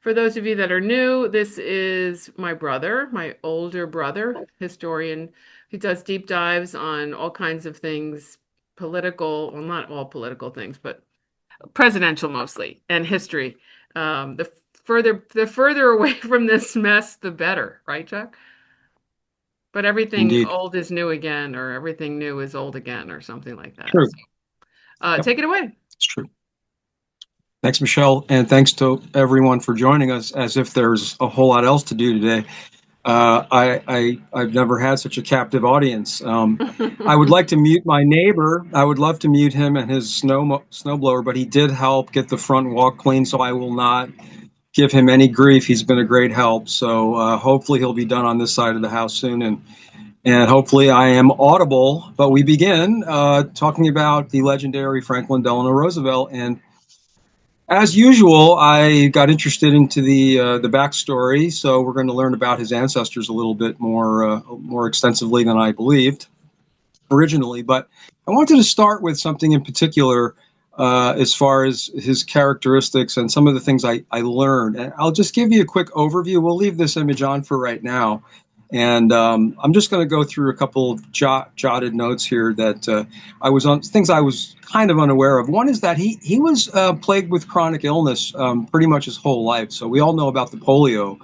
For those of you that are new, this is my brother, my older brother, historian. He does deep dives on all kinds of things, political, well, not all political things, but presidential mostly, and history. The further away from this mess, the better, right, Chuck? But everything Indeed. old is new again, or everything new is old again, or something like that. True. So, Yep, take it away. it's true. Thanks, Michelle, and thanks to everyone for joining us. As if there's a whole lot else to do today. I've never had such a captive audience. I would like to mute my neighbor. I would love to mute him and his snowblower, but he did help get the front walk clean, so I will not give him any grief. He's been a great help. So hopefully he'll be done on this side of the house soon, and hopefully I am audible. But we begin talking about the legendary Franklin Delano Roosevelt. And as usual, I got interested into the backstory, so we're going to learn about his ancestors a little bit more extensively than I believed originally. But I wanted to start with something in particular as far as his characteristics and some of the things I learned. And I'll just give you a quick overview. We'll leave this image on for right now. And I'm just going to go through a couple of jotted notes here that I was on things I was kind of unaware of. One is that he was plagued with chronic illness pretty much his whole life. So we all know about the polio,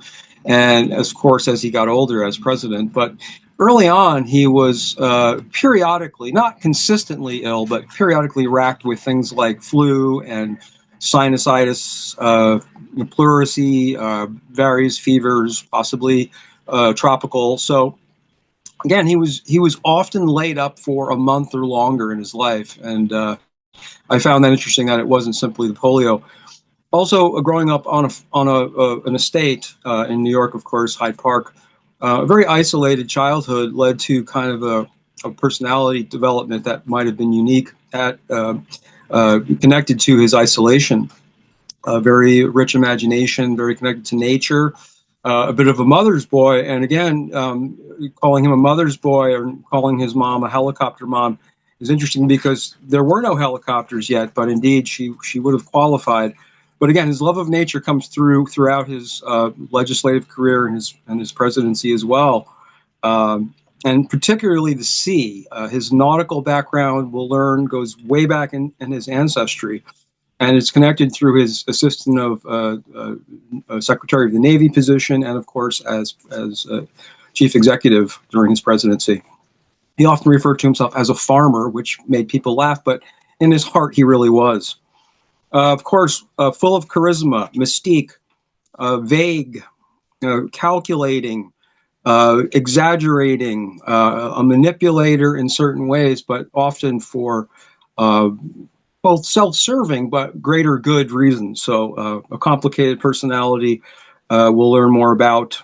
and of course as he got older as president. But early on, he was periodically, not consistently ill, but periodically racked with things like flu and sinusitis, pleurisy, various fevers, possibly tropical. So again, he was often laid up for a month or longer in his life, and I found that interesting that it wasn't simply the polio. Also, growing up on an estate in New York, of course, Hyde Park, a very isolated childhood led to kind of a personality development that might have been unique at connected to his isolation. A very rich imagination, very connected to nature, a bit of a mother's boy. And again, calling him a mother's boy or calling his mom a helicopter mom is interesting because there were no helicopters yet, but indeed she would have qualified. But again, his love of nature comes throughout his legislative career and his presidency as well, and particularly the sea. His nautical background, we'll learn, goes way back in his ancestry, and it's connected through his assistant of Secretary of the Navy position, and of course as chief executive during his presidency. He often referred to himself as a farmer, which made people laugh, but in his heart, he really was. Of course, full of charisma, mystique, vague, calculating, exaggerating, a manipulator in certain ways, but often for uh, both self-serving but greater good reasons. So a complicated personality we'll learn more about.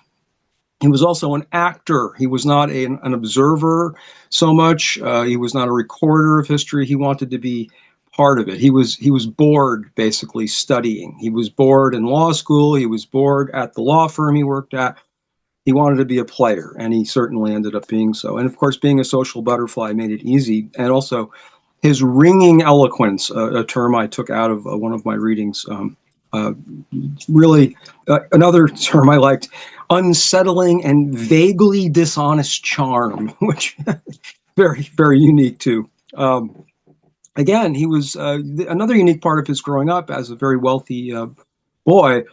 He was also an actor. He was not an observer so much. He was not a recorder of history. He wanted to be part of it. He was bored basically studying. He was bored in law school. He was bored at the law firm he worked at. He wanted to be a player, and he certainly ended up being so. And of course, being a social butterfly made it easy. And also, his ringing eloquence, a term I took out of one of my readings, uh, really another term I liked, unsettling and vaguely dishonest charm, which very, very unique too. Again, he was another unique part of his growing up as a very wealthy boy.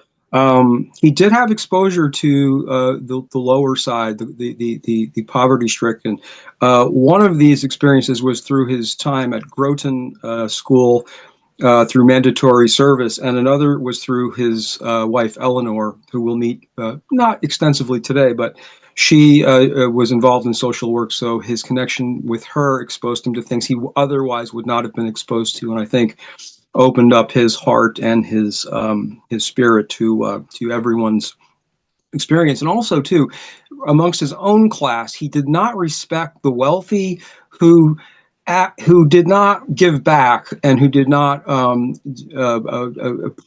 He did have exposure to the lower side, the poverty stricken. One of these experiences was through his time at Groton School through mandatory service, and another was through his wife Eleanor, who we'll meet not extensively today, but she was involved in social work, so his connection with her exposed him to things he otherwise would not have been exposed to, and I think opened up his heart and his spirit to everyone's experience. And also too, amongst his own class, he did not respect the wealthy who who did not give back and who did not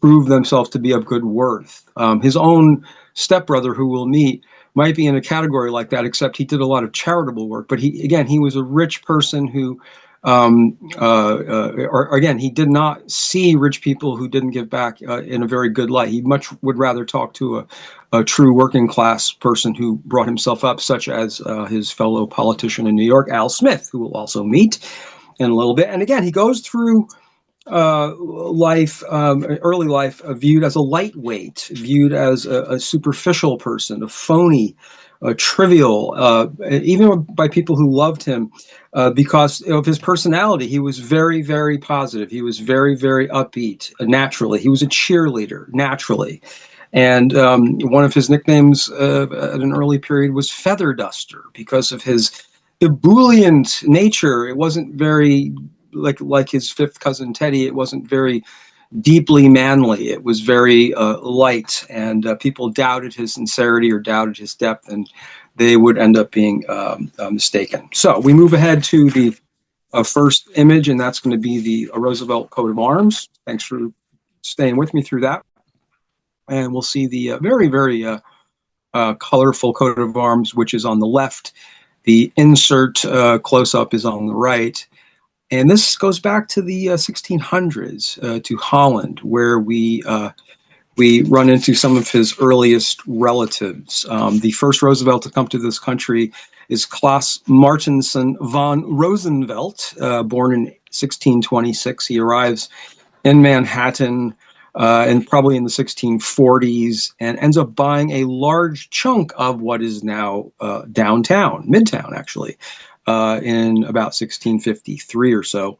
prove themselves to be of good worth. His own stepbrother, who we'll meet, might be in a category like that, except he did a lot of charitable work. But he was a rich person who Or again, he did not see rich people who didn't give back in a very good light. He much would rather talk to a true working class person who brought himself up, such as his fellow politician in New York, Al Smith, who we'll also meet in a little bit. And again, he goes through life, early life, viewed as a lightweight, viewed as a superficial person, a phony, trivial, even by people who loved him because of his personality. He was very, very positive. He was very, very upbeat naturally. He was a cheerleader naturally. And one of his nicknames at an early period was Feather Duster because of his ebullient nature. It wasn't very like his fifth cousin Teddy. It wasn't very deeply manly. It was very light, and people doubted his sincerity or doubted his depth, and they would end up being mistaken. So we move ahead to the first image, and that's going to be the Roosevelt coat of arms. Thanks for staying with me through that. And we'll see the very, very colorful coat of arms, which is on the left. The insert close-up is on the right. And this goes back to the 1600s, to Holland, where we run into some of his earliest relatives. The first Roosevelt to come to this country is Klaas Martensen van Roosevelt, born in 1626. He arrives in Manhattan and probably in the 1640s, and ends up buying a large chunk of what is now downtown, Midtown, actually, in about 1653 or so.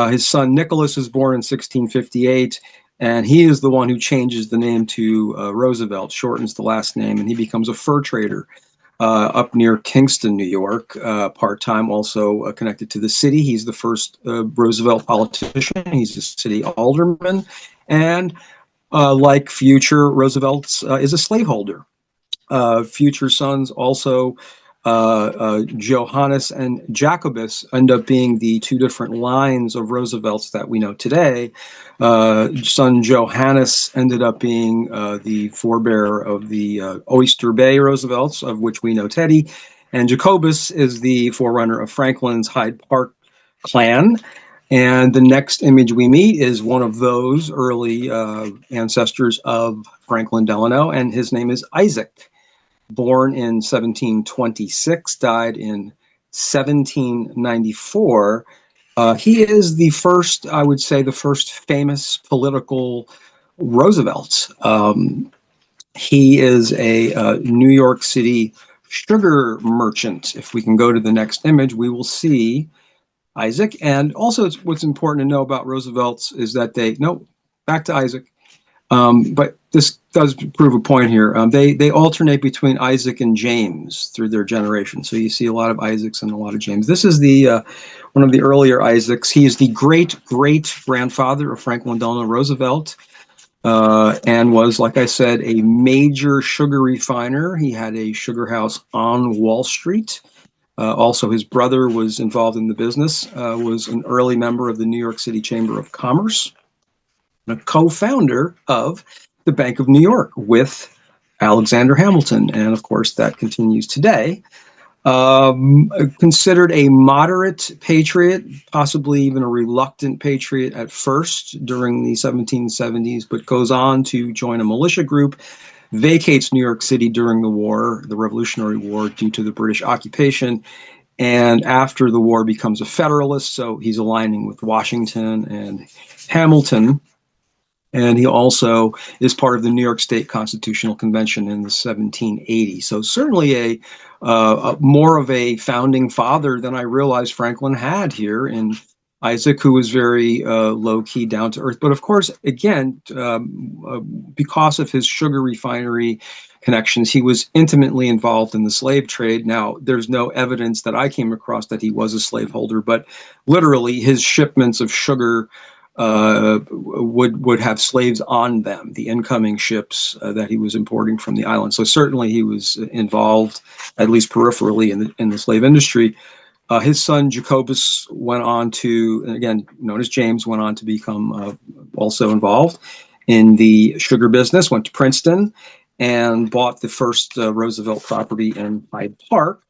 His son Nicholas is born in 1658, and he is the one who changes the name to Roosevelt, shortens the last name, and he becomes a fur trader up near Kingston, New York, part-time, also connected to the city. He's the first Roosevelt politician. He's a city alderman, and like future Roosevelt's, is a slaveholder. Future sons also, Johannes and Jacobus, end up being the two different lines of Roosevelts that we know today. Son Johannes ended up being the forebearer of the Oyster Bay Roosevelts, of which we know Teddy, and Jacobus is the forerunner of Franklin's Hyde Park clan. And the next image we meet is one of those early ancestors of Franklin Delano, and his name is Isaac. Born in 1726, died in 1794. He is the first, I would say, the first famous political Roosevelt. He is a New York City sugar merchant. If we can go to the next image, we will see Isaac. And also, what's important to know about Roosevelts is that back to Isaac. But this does prove a point here. They alternate between Isaac and James through their generation. So you see a lot of Isaacs and a lot of James. This is the one of the earlier Isaacs. He is the great-great-grandfather of Franklin Delano Roosevelt, and was, like I said, a major sugar refiner. He had a sugar house on Wall Street. Also, his brother was involved in the business, was an early member of the New York City Chamber of Commerce, a co-founder of the Bank of New York with Alexander Hamilton. And of course, that continues today. Considered a moderate patriot, possibly even a reluctant patriot at first during the 1770s, but goes on to join a militia group, vacates New York City during the war, the Revolutionary War, due to the British occupation, and after the war becomes a Federalist, so he's aligning with Washington and Hamilton. And he also is part of the New York State Constitutional Convention in the 1780s. So certainly a more of a founding father than I realized Franklin had here in Isaac, who was very low-key, down to earth. But of course, again, because of his sugar refinery connections, he was intimately involved in the slave trade. Now, there's no evidence that I came across that he was a slaveholder, but literally his shipments of sugar would have slaves on them, the incoming ships that he was importing from the island. So certainly he was involved, at least peripherally, in the slave industry. His son Jacobus went on to, again known as James, went on to become also involved in the sugar business. Went to Princeton and bought the first Roosevelt property in Hyde Park.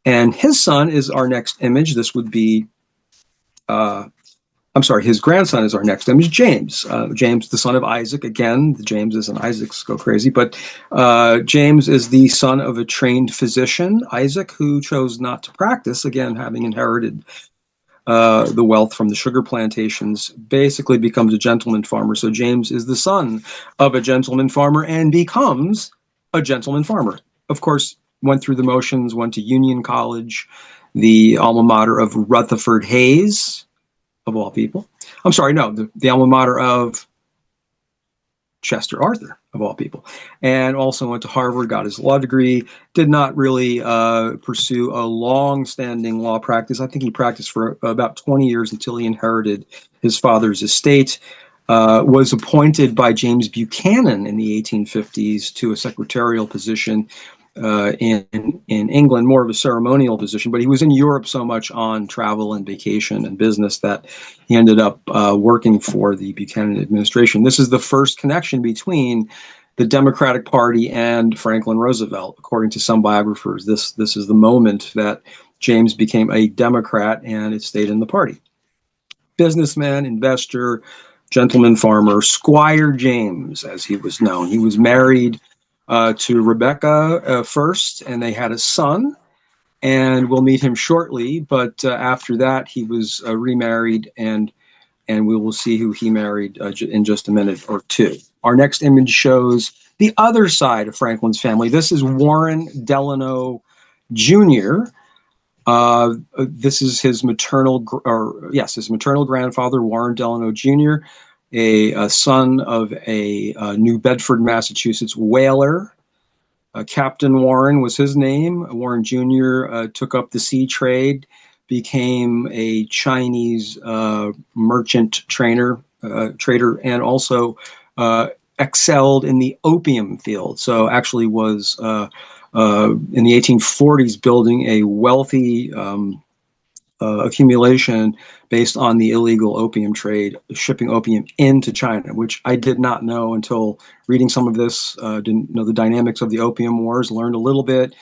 And his son is our next image. This would be I'm sorry, his grandson is our next image, James. James, the son of Isaac. Again, the Jameses and Isaacs go crazy, but James is the son of a trained physician, Isaac, who chose not to practice, again, having inherited the wealth from the sugar plantations, basically becomes a gentleman farmer. So James is the son of a gentleman farmer and becomes a gentleman farmer. Of course, went through the motions, went to Union College, the alma mater of Rutherford Hayes, of all people. I'm sorry, no, the alma mater of Chester Arthur, of all people, and also went to Harvard, got his law degree, did not really pursue a long-standing law practice. I think he practiced for about 20 years until he inherited his father's estate. Was appointed by James Buchanan in the 1850s to a secretarial position in England, more of a ceremonial position, but he was in Europe so much on travel and vacation and business that he ended up working for the Buchanan administration. This is the first connection between the Democratic Party and Franklin Roosevelt. According to some biographers, this is the moment that James became a Democrat and it stayed in the party. Businessman, investor, gentleman farmer, Squire James, as he was known. He was married to Rebecca first, and they had a son, and we'll meet him shortly. But after that, he was remarried, and we will see who he married in just a minute or two. Our next image shows the other side of Franklin's family. This is Warren Delano Jr. This is his maternal grandfather, Warren Delano Jr., a son of a New Bedford, Massachusetts whaler. Captain Warren was his name. Warren Jr. Took up the sea trade, became a Chinese merchant trader, and also excelled in the opium field. So actually was in the 1840s building a wealthy accumulation based on the illegal opium trade, shipping opium into China, which I did not know until reading some of this. Didn't know the dynamics of the opium wars, learned a little bit.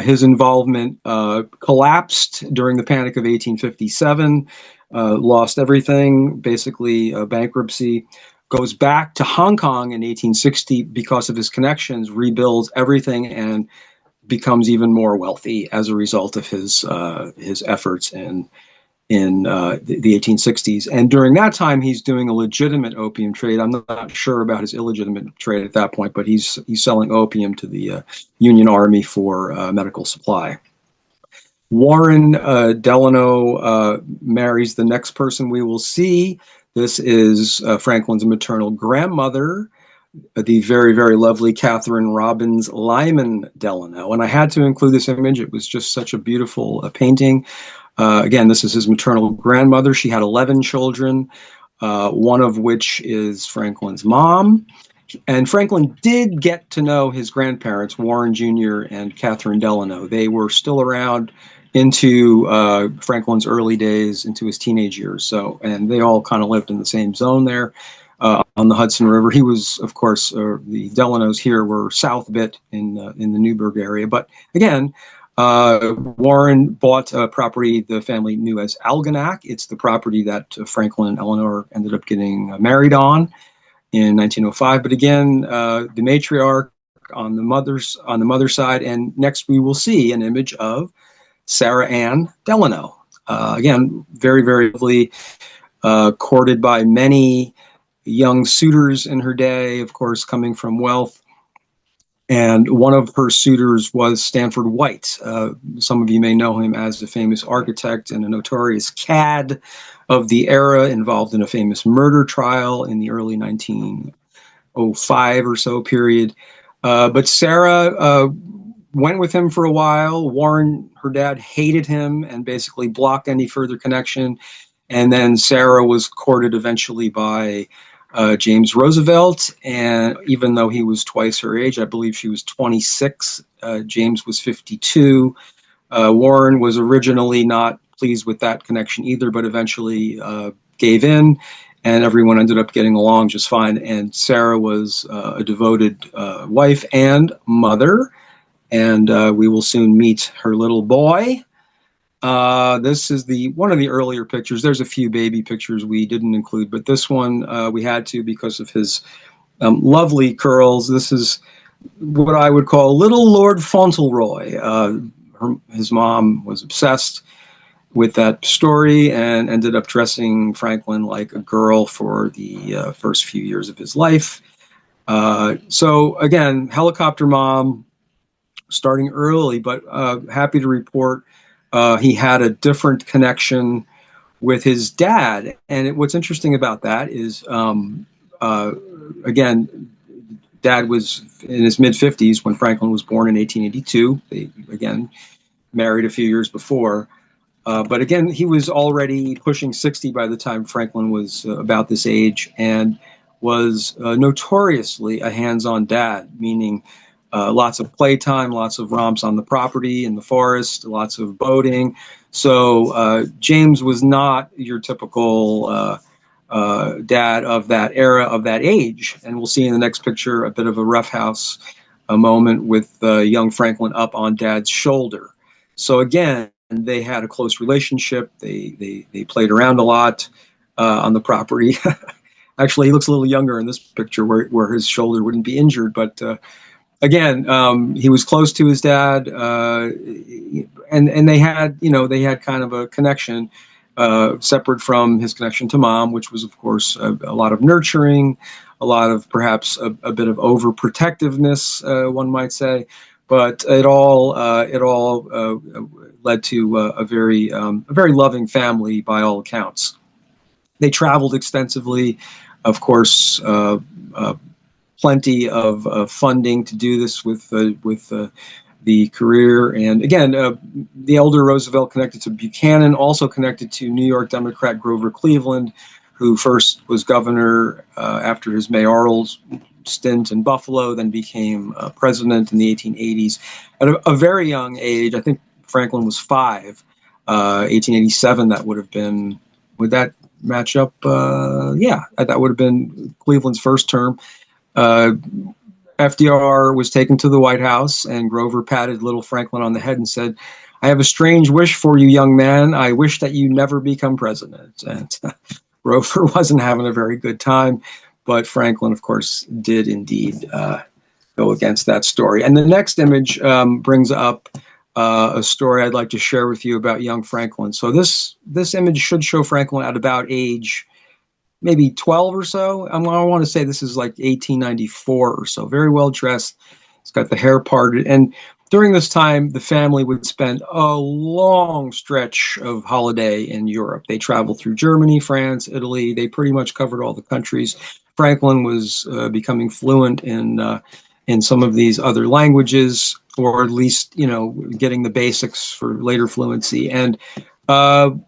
His involvement collapsed during the Panic of 1857, lost everything, basically bankruptcy. Goes back to Hong Kong in 1860 because of his connections, rebuilds everything, and becomes even more wealthy as a result of his efforts in the 1860s. And during that time, he's doing a legitimate opium trade. I'm not sure about his illegitimate trade at that point, but he's selling opium to the Union Army for medical supply. Warren Delano marries the next person we will see. This is Franklin's maternal grandmother, the very, very lovely Catherine Robbins Lyman Delano. And I had to include this image. It was just such a beautiful painting. Again, this is his maternal grandmother. She had 11 children, one of which is Franklin's mom. And Franklin did get to know his grandparents, Warren Jr. and Catherine Delano. They were still around into Franklin's early days, into his teenage years. So, and they all kind of lived in the same zone there on the Hudson River. He was, of course, the Delanos here were south a bit in the Newburgh area. But again, Warren bought a property the family knew as Algonac. It's the property that Franklin and Eleanor ended up getting married on in 1905. But again, the matriarch on the mother's side, and next we will see an image of Sarah Ann Delano. Again, very, very lovely, courted by many young suitors in her day, of course, coming from wealth. And one of her suitors was Stanford White. Some of you may know him as a famous architect and a notorious cad of the era, involved in a famous murder trial in the early 1905 or so period. But Sarah went with him for a while. Warren, her dad, hated him and basically blocked any further connection. And then Sarah was courted eventually by James Roosevelt, and even though he was twice her age, I believe she was 26, James was 52. Warren was originally not pleased with that connection either, but eventually gave in, and everyone ended up getting along just fine. And Sarah was a devoted wife and mother, and we will soon meet her little boy. This is the one of the earlier pictures. There's a few baby pictures we didn't include, but this one we had to because of his lovely curls. This is what I would call Little Lord Fauntleroy. His mom was obsessed with that story and ended up dressing Franklin like a girl for the first few years of his life. So again, helicopter mom starting early, but happy to report he had a different connection with his dad. And what's interesting about that is, again, dad was in his mid 50s when Franklin was born in 1882. They, again, married a few years before. But again, he was already pushing 60 by the time Franklin was about this age and was notoriously a hands on dad, meaning lots of playtime, lots of romps on the property, in the forest, lots of boating. So James was not your typical dad of that era, of that age. And we'll see in the next picture a bit of a roughhouse a moment with young Franklin up on dad's shoulder. So again, they had a close relationship. They played around a lot on the property. Actually, he looks a little younger in this picture where his shoulder wouldn't be injured. But again, he was close to his dad, and they had kind of a connection separate from his connection to mom, which was, of course, a lot of nurturing, a lot of perhaps a bit of overprotectiveness, one might say. But it all led to a very loving family by all accounts. They traveled extensively, of course. Plenty of funding to do this with the career. And again, the elder Roosevelt connected to Buchanan, also connected to New York Democrat Grover Cleveland, who first was governor after his mayoral stint in Buffalo, then became president in the 1880s. At a very young age, I think Franklin was 5, 1887, that would have been, would that match up? Yeah, that would have been Cleveland's first term. FDR was taken to the White House, and Grover patted little Franklin on the head and said, "I have a strange wish for you, young man. I wish that you never become president." And Grover wasn't having a very good time, but Franklin, of course, did indeed go against that story. And the next image brings up a story I'd like to share with you about young Franklin. So this image should show Franklin at about age maybe 12 or so. I want to say this is like 1894 or so. Very well dressed. He's got the hair parted. And during this time, the family would spend a long stretch of holiday in Europe. They traveled through Germany, France, Italy. They pretty much covered all the countries. Franklin was becoming fluent in some of these other languages, or at least, getting the basics for later fluency. And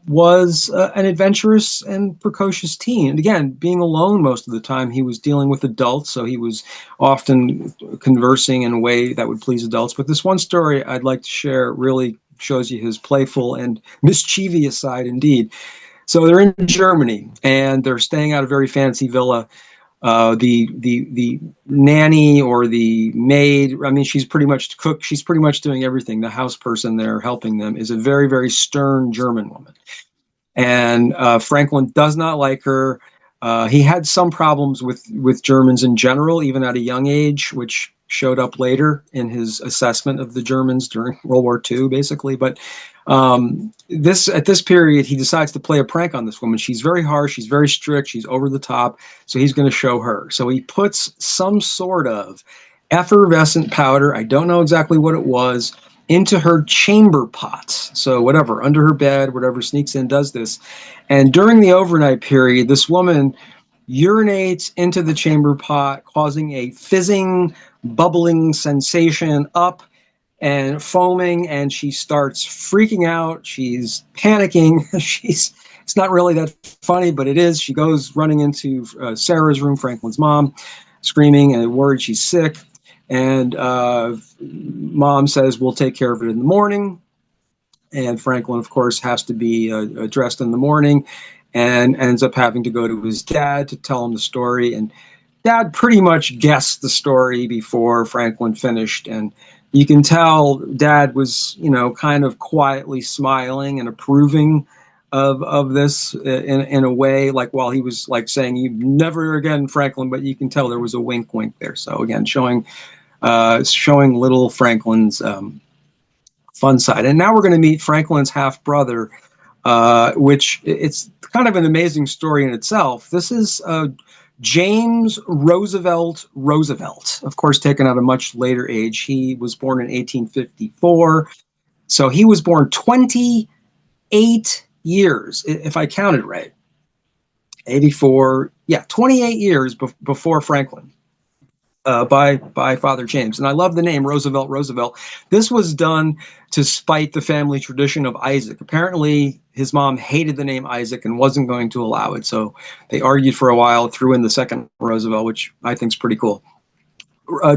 was an adventurous and precocious teen. And again, being alone most of the time, he was dealing with adults, so he was often conversing in a way that would please adults. But this one story I'd like to share really shows you his playful and mischievous side indeed. So they're in Germany, and they're staying at a very fancy villa. The nanny or the maid, I mean, she's pretty much cook. She's pretty much doing everything. The house person there helping them is a very, very stern German woman. And Franklin does not like her. He had some problems with Germans in general, even at a young age, which showed up later in his assessment of the Germans during World War II, basically. But at this period, he decides to play a prank on this woman. She's very harsh. She's very strict. She's over the top. So he's going to show her. So he puts some sort of effervescent powder, I don't know exactly what it was, into her chamber pots. So whatever, under her bed, whatever sneaks in, does this. And during the overnight period, this woman urinates into the chamber pot, causing a fizzing, bubbling sensation up and foaming, and she starts freaking out. She's panicking. It's not really that funny, but it is. She goes running into Sarah's room, Franklin's mom, screaming and worried she's sick. And mom says, "We'll take care of it in the morning." And Franklin, of course, has to be dressed in the morning and ends up having to go to his dad to tell him the story. And dad pretty much guessed the story before Franklin finished. And You can tell Dad was, kind of quietly smiling and approving of this in a way, like while he was like saying, "You never again, Franklin," but you can tell there was a wink, wink there. So again, showing little Franklin's fun side. And now we're going to meet Franklin's half brother, which it's kind of an amazing story in itself. This is James Roosevelt Roosevelt, of course, taken at a much later age. He was born in 1854. So he was born 28 years, if I counted right. 84, yeah, 28 years before Franklin. By Father James, and I love the name Roosevelt Roosevelt. This was done to spite the family tradition of Isaac. Apparently, his mom hated the name Isaac and wasn't going to allow it, so they argued for a while, threw in the second Roosevelt, which I think is pretty cool.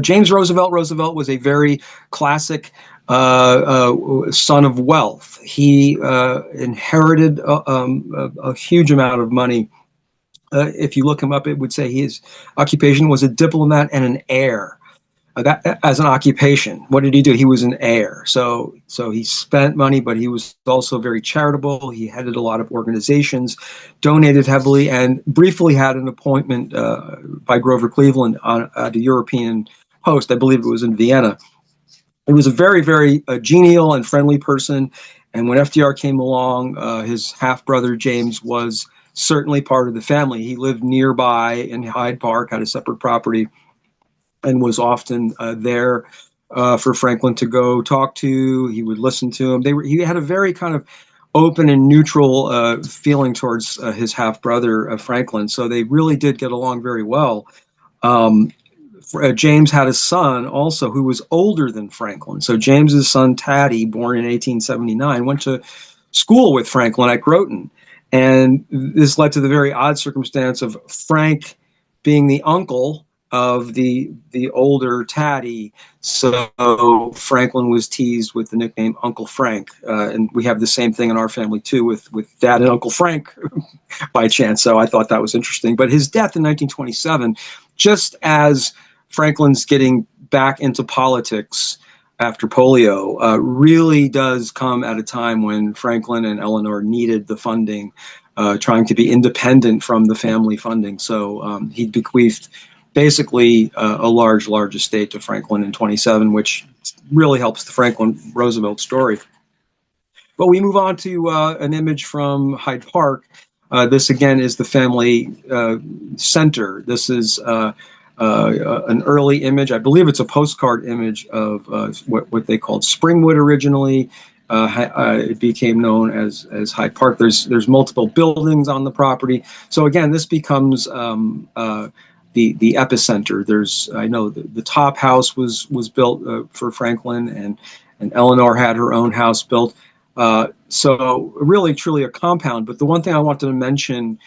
James Roosevelt Roosevelt was a very classic son of wealth. He inherited a huge amount of money. If you look him up, it would say his occupation was a diplomat and an heir. That as an occupation, what did he do? He was an heir. So he spent money, but he was also very charitable. He headed a lot of organizations, donated heavily, and briefly had an appointment by Grover Cleveland on the European Post. I believe it was in Vienna. He was a very, very genial and friendly person. And when FDR came along, his half brother James was certainly part of the family. He lived nearby in Hyde Park, had a separate property, and was often there for Franklin to go talk to. He would listen to him. He had a very kind of open and neutral feeling towards his half brother Franklin. So they really did get along very well. Um, James had a son also who was older than Franklin. So James's son Taddy, born in 1879, went to school with Franklin at Groton. And this led to the very odd circumstance of Frank being the uncle of the older Taddy. So Franklin was teased with the nickname Uncle Frank. And we have the same thing in our family too with Dad and Uncle Frank by chance. So I thought that was interesting. But his death in 1927, just as Franklin's getting back into politics after polio, really does come at a time when Franklin and Eleanor needed the funding, trying to be independent from the family funding. So he bequeathed basically a large estate to Franklin in 27, which really helps the Franklin Roosevelt story. But we move on to an image from Hyde Park. This again is the family center. This is an early image. I believe it's a postcard image of what they called Springwood originally. It became known as Hyde Park. There's multiple buildings on the property. So again, this becomes the epicenter. I know the top house was built for Franklin, and Eleanor had her own house built. So really, truly a compound. But the one thing I wanted to mention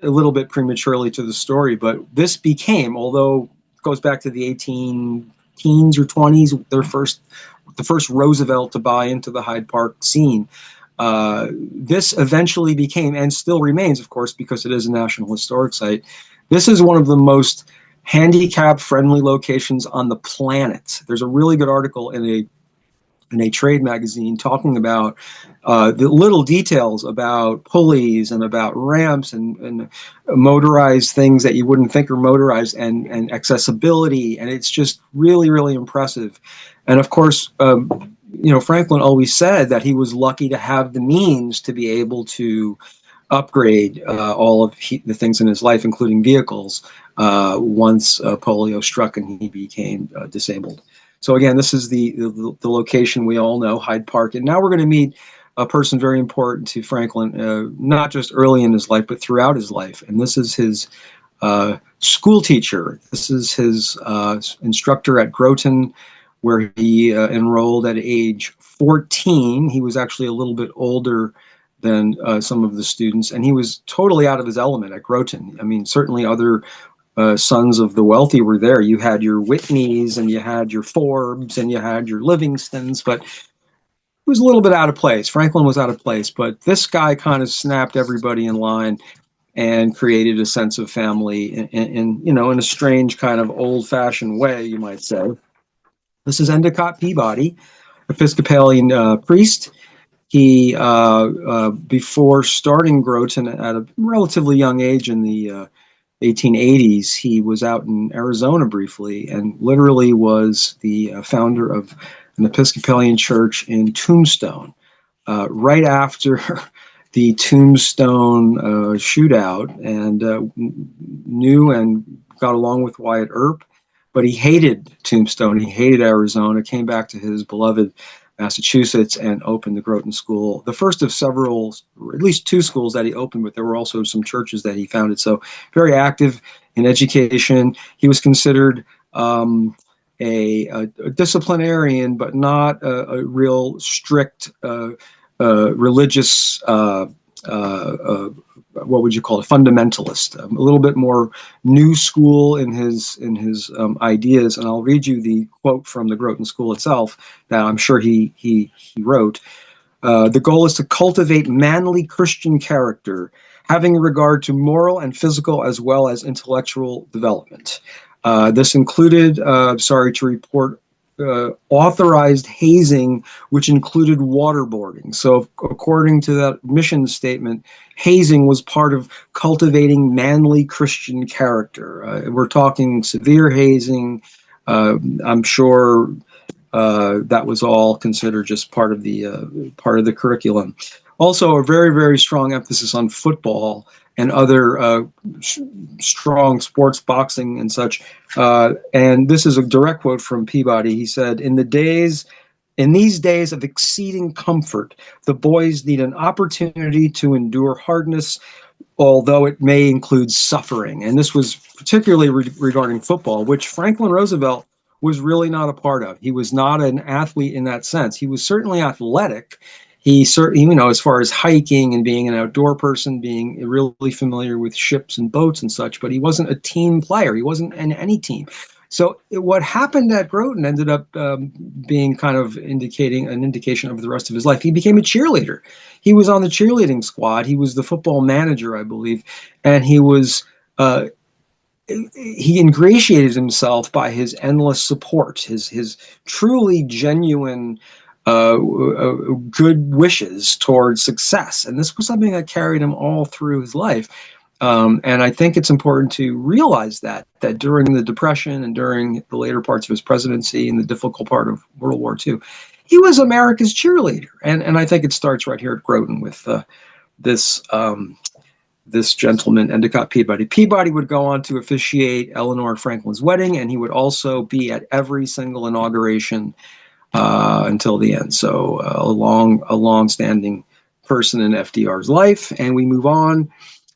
a little bit prematurely to the story, but this became, although it goes back to the 18 teens or 20s, the first Roosevelt to buy into the Hyde Park scene. This eventually became, and still remains, of course, because it is a National Historic Site. This is one of the most handicap-friendly locations on the planet. There's a really good article in a trade magazine talking about the little details about pulleys and about ramps and motorized things that you wouldn't think are motorized, and accessibility. And it's just really, really impressive. And of course, Franklin always said that he was lucky to have the means to be able to upgrade all of the things in his life, including vehicles, once polio struck and he became disabled. So again, this is the location we all know, Hyde Park. And now we're going to meet a person very important to Franklin, not just early in his life, but throughout his life. And this is his school teacher. This is his instructor at Groton, where he enrolled at age 14. He was actually a little bit older than some of the students, and he was totally out of his element at Groton. I mean, certainly other sons of the wealthy were there. You had your Whitneys, and you had your Forbes, and you had your Livingstons, but it was a little bit out of place. Franklin was out of place, but this guy kind of snapped everybody in line and created a sense of family in a strange kind of old-fashioned way, you might say. This is Endicott Peabody, Episcopalian priest. He, before starting Groton at a relatively young age in the 1880s, he was out in Arizona briefly and literally was the founder of an Episcopalian church in Tombstone. Right after the Tombstone shootout, and knew and got along with Wyatt Earp, but he hated Tombstone. He hated Arizona, came back to his beloved Massachusetts and opened the Groton School, the first of several, or at least two schools that he opened, but there were also some churches that he founded. So very active in education. He was considered a disciplinarian, but not a real strict religious, what would you call it, fundamentalist, a little bit more new school in his ideas. And I'll read you the quote from the Groton School itself that I'm sure he wrote. The goal is to cultivate manly Christian character, having regard to moral and physical as well as intellectual development. This included, sorry to report, authorized hazing, which included waterboarding. So, according to that mission statement, hazing was part of cultivating manly Christian character. We're talking severe hazing. I'm sure that was all considered just part of the curriculum. Also, a very, very strong emphasis on football and other strong sports, boxing and such. And this is a direct quote from Peabody. He said, in these days of exceeding comfort, the boys need an opportunity to endure hardness, although it may include suffering. And this was particularly regarding football, which Franklin Roosevelt was really not a part of. He was not an athlete in that sense. He was certainly athletic. He certainly, as far as hiking and being an outdoor person, being really familiar with ships and boats and such, but he wasn't a team player. He wasn't in any team. So what happened at Groton ended up being kind of indicating an indication of the rest of his life. He became a cheerleader. He was on the cheerleading squad. He was the football manager, I believe, and he ingratiated himself by his endless support, his truly genuine good wishes towards success. And this was something that carried him all through his life. And I think it's important to realize that during the Depression and during the later parts of his presidency and the difficult part of World War II, he was America's cheerleader. And I think it starts right here at Groton with this this gentleman, Endicott Peabody. Peabody would go on to officiate Eleanor and Franklin's wedding, and he would also be at every single inauguration until the end. So a long-standing person in FDR's life. And we move on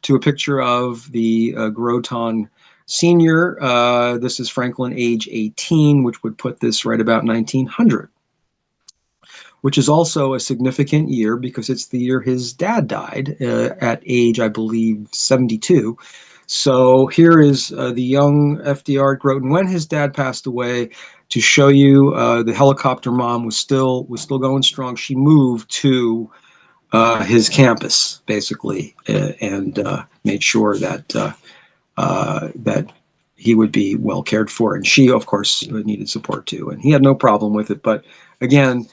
to a picture of the Groton senior. This is Franklin, age 18, which would put this right about 1900. Which is also a significant year because it's the year his dad died at age, I believe, 72. So here is the young FDR at Groton when his dad passed away. To show you, the helicopter mom was still going strong. She moved to his campus basically and made sure that that he would be well cared for, and she, of course, needed support too. And he had no problem with it. But again.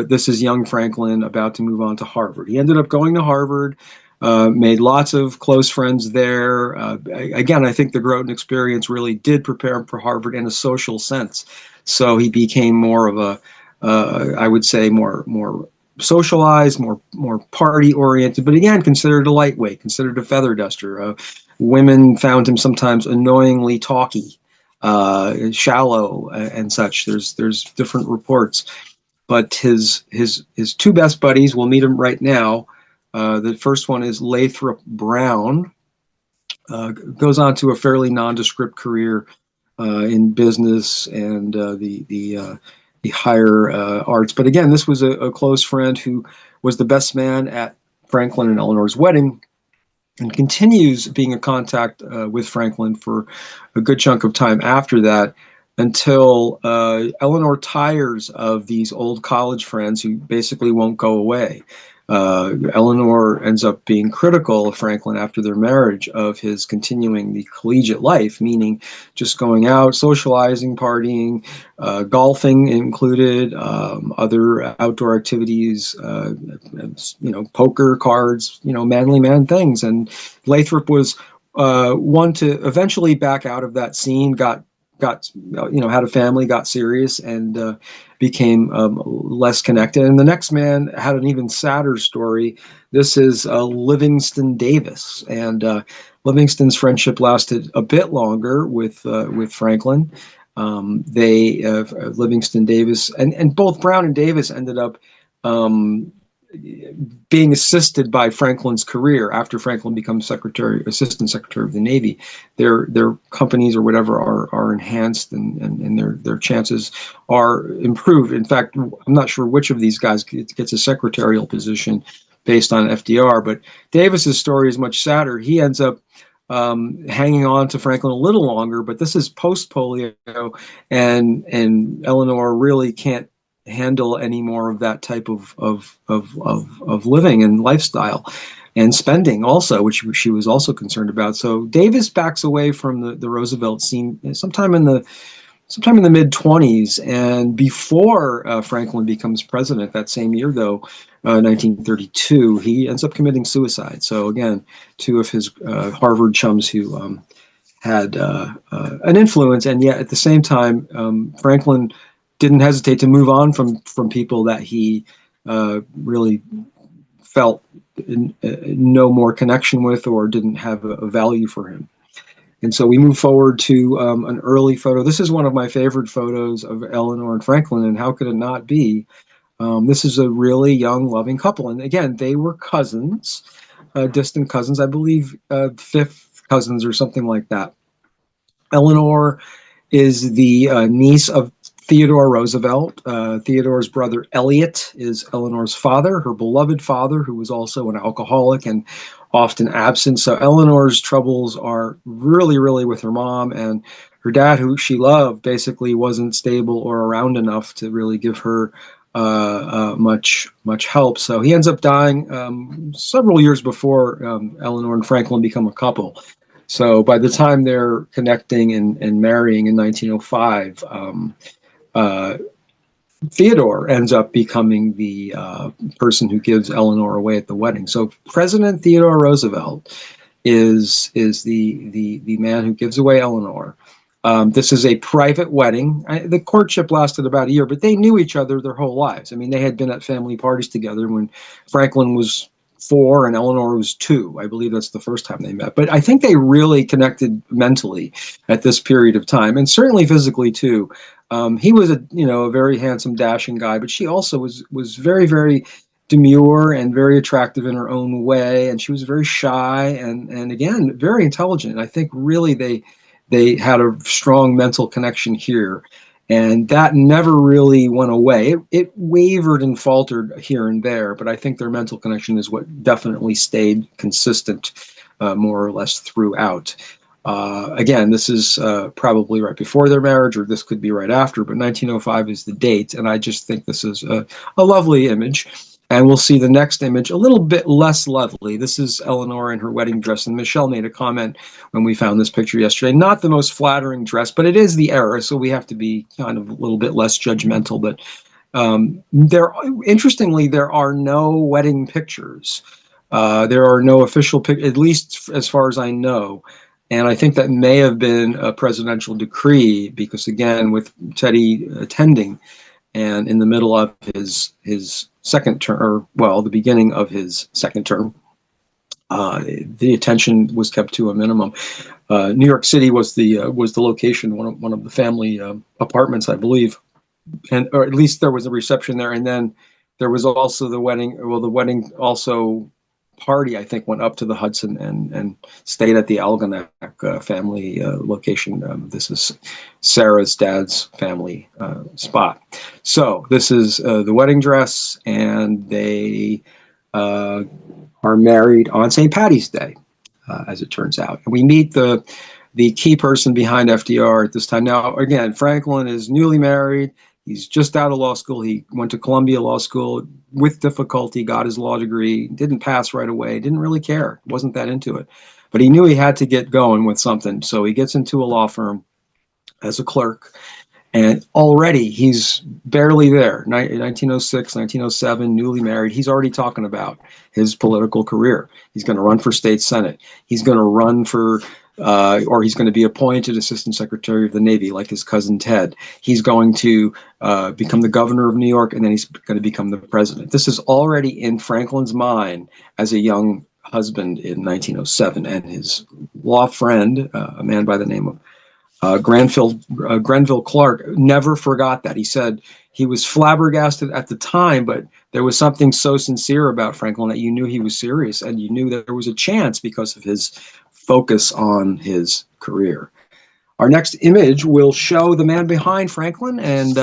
This is young Franklin about to move on to Harvard. He ended up going to Harvard, made lots of close friends there. Again, I think the Groton experience really did prepare him for Harvard in a social sense. So he became more of a, I would say, more socialized, more party oriented, but again, considered a lightweight, considered a feather duster. Women found him sometimes annoyingly talky, shallow, and such. There's different reports. But his two best buddies, we'll meet him right now. The first one is Lathrop Brown. Goes on to a fairly nondescript career in business and the higher arts. But again, this was a close friend who was the best man at Franklin and Eleanor's wedding, and continues being in contact with Franklin for a good chunk of time after that, until Eleanor tires of these old college friends who basically won't go away. Eleanor ends up being critical of Franklin after their marriage of his continuing the collegiate life, meaning just going out, socializing, partying, golfing included, other outdoor activities, poker, cards, manly man things. And Lathrop was one to eventually back out of that scene, got had a family, got serious, and became less connected. And the next man had an even sadder story. This is Livingston Davis, and Livingston's friendship lasted a bit longer with Franklin. Livingston Davis and both Brown and Davis ended up um, being assisted by Franklin's career after Franklin becomes assistant secretary of the Navy. Their companies or whatever are enhanced, and their chances are improved. In fact, I'm not sure which of these guys gets a secretarial position based on FDR, but Davis's story is much sadder. He ends up hanging on to Franklin a little longer, but this is post polio, and Eleanor really can't handle any more of that type of living and lifestyle and spending also, which she was also concerned about. So Davis backs away from the Roosevelt scene sometime in the mid-20s, and before Franklin becomes president that same year, though, 1932, he ends up committing suicide. So again, two of his Harvard chums who had an influence, and yet at the same time, Franklin didn't hesitate to move on from people that he really felt no more connection with or didn't have a value for him. And so we move forward to an early photo. This is one of my favorite photos of Eleanor and Franklin, and how could it not be? This is a really young, loving couple. And again, they were cousins, distant cousins, I believe, fifth cousins or something like that. Eleanor is the niece of Theodore Roosevelt. Theodore's brother Elliot is Eleanor's father, her beloved father, who was also an alcoholic and often absent. So Eleanor's troubles are really, really with her mom, and her dad, who she loved, basically wasn't stable or around enough to really give her much help. So he ends up dying several years before Eleanor and Franklin become a couple. So by the time they're connecting and marrying in 1905, Theodore ends up becoming the person who gives Eleanor away at the wedding. So President Theodore Roosevelt is the man who gives away Eleanor. This is a private wedding. The courtship lasted about a year, but they knew each other their whole lives. I mean, they had been at family parties together when Franklin was 4 and Eleanor was 2. I believe that's the first time they met. But I think they really connected mentally at this period of time, and certainly physically too. He was a very handsome, dashing guy, but she also was very, very demure and very attractive in her own way, and she was very shy and again very intelligent. I think really they had a strong mental connection here, and that never really went away. It wavered and faltered here and there, but I think their mental connection is what definitely stayed consistent, more or less throughout. Again, this is probably right before their marriage, or this could be right after, but 1905 is the date, and I just think this is a lovely image. And we'll see the next image, a little bit less lovely. This is Eleanor in her wedding dress, and Michelle made a comment when we found this picture yesterday. Not the most flattering dress, but it is the era, so we have to be kind of a little bit less judgmental. But interestingly, there are no wedding pictures. There are no official pictures, at least as far as I know. And I think that may have been a presidential decree because, again, with Teddy attending and in the middle of his second term, or well, the beginning of his second term, the attention was kept to a minimum. New York City was the location, one of the family apartments, I believe, or at least there was a reception there, and then there was also the wedding. Well, the wedding also party, I think, went up to the Hudson and stayed at the Algonac family location. This is Sarah's dad's family spot. So this is the wedding dress, and they are married on St. Patty's Day, as it turns out. And we meet the key person behind FDR at this time. Now, again, Franklin is newly married. He's just out of law school. He went to Columbia Law School with difficulty, got his law degree, didn't pass right away, didn't really care, wasn't that into it. But he knew he had to get going with something. So he gets into a law firm as a clerk. And already he's barely there. 1906, 1907, newly married. He's already talking about his political career. He's going to run for state senate. He's going to run for, or he's going to be appointed assistant secretary of the Navy, like his cousin Ted. He's going to become the governor of New York, and then he's going to become the president. This is already in Franklin's mind as a young husband in 1907, and his law friend, a man by the name of Grenville Clark, never forgot that. He said he was flabbergasted at the time, but there was something so sincere about Franklin that you knew he was serious, and you knew that there was a chance because of his focus on his career. Our next image will show the man behind Franklin, and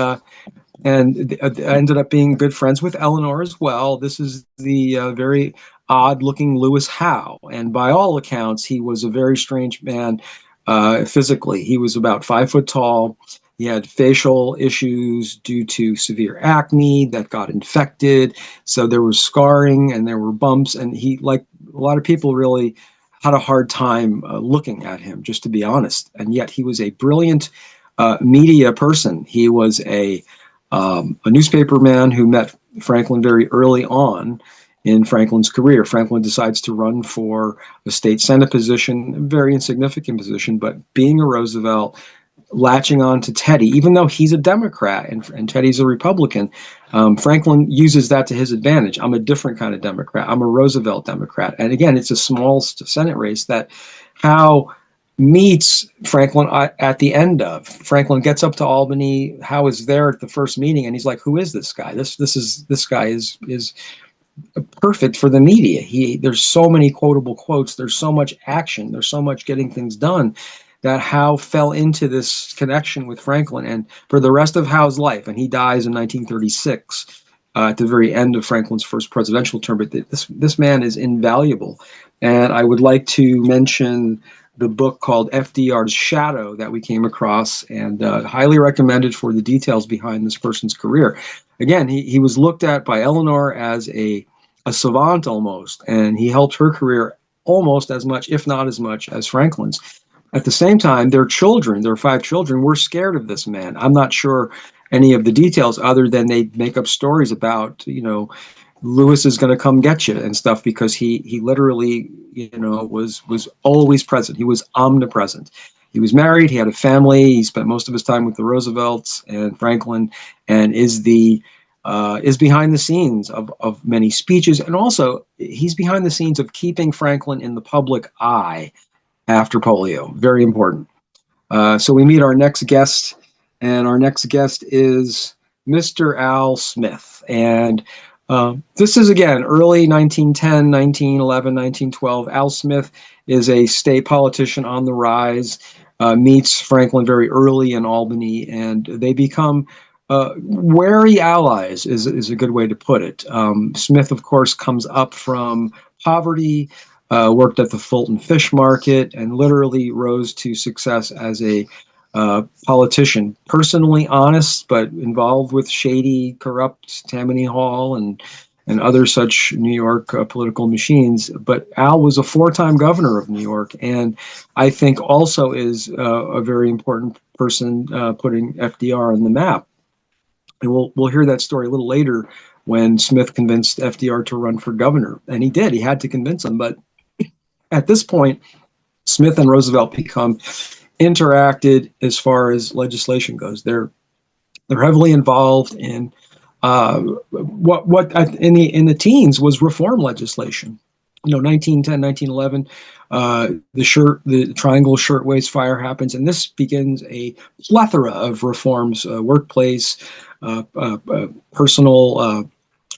ended up being good friends with Eleanor as well. This is the very odd-looking Lewis Howe, and by all accounts, he was a very strange man. Physically, he was about 5 foot tall. He had facial issues due to severe acne that got infected. So there was scarring and there were bumps. And he, like a lot of people, really had a hard time looking at him, just to be honest. And yet he was a brilliant media person. He was a newspaper man who met Franklin very early on in Franklin's career. Franklin decides to run for a state senate position, a very insignificant position, but being a Roosevelt, latching on to Teddy, even though he's a Democrat and Teddy's a Republican, Franklin uses that to his advantage. I'm a different kind of Democrat. I'm a Roosevelt Democrat. And again, it's a small Senate race that Howe meets Franklin at the end of. Franklin gets up to Albany. Howe is there at the first meeting, and he's like, "Who is this guy? This guy is perfect for the media. There's so many quotable quotes. There's so much action. There's so much getting things done." That Howe fell into this connection with Franklin, and for the rest of Howe's life, and he dies in 1936 at the very end of Franklin's first presidential term. But this man is invaluable, and I would like to mention the book called FDR's Shadow that we came across, and highly recommended for the details behind this person's career. Again, he was looked at by Eleanor as a savant almost, and he helped her career almost as much, if not as much, as Franklin's. At the same time, their 5 children, were scared of this man. I'm not sure any of the details other than they make up stories about, Lewis is going to come get you and stuff, because he literally, was always present. He was omnipresent. He was married. He had a family. He spent most of his time with the Roosevelts and Franklin, and is behind the scenes of many speeches. And also, he's behind the scenes of keeping Franklin in the public eye after polio. Very important. So we meet our next guest, and our next guest is Mr. Al Smith. And this is, again, early 1910, 1911, 1912. Al Smith is a state politician on the rise, meets Franklin very early in Albany, and they become wary allies, is a good way to put it. Smith, of course, comes up from poverty, worked at the Fulton Fish Market, and literally rose to success as a politician. Personally honest, but involved with shady, corrupt Tammany Hall and other such New York political machines. But Al was a 4-time governor of New York, and I think also is a very important person putting FDR on the map. And we'll hear that story a little later when Smith convinced FDR to run for governor. And he did. He had to convince him. But at this point, Smith and Roosevelt become interacted as far as legislation goes. They're heavily involved in what in the teens was reform legislation. 1910, 1911, the Triangle Shirtwaist Fire happens, and this begins a plethora of reforms: workplace, personal.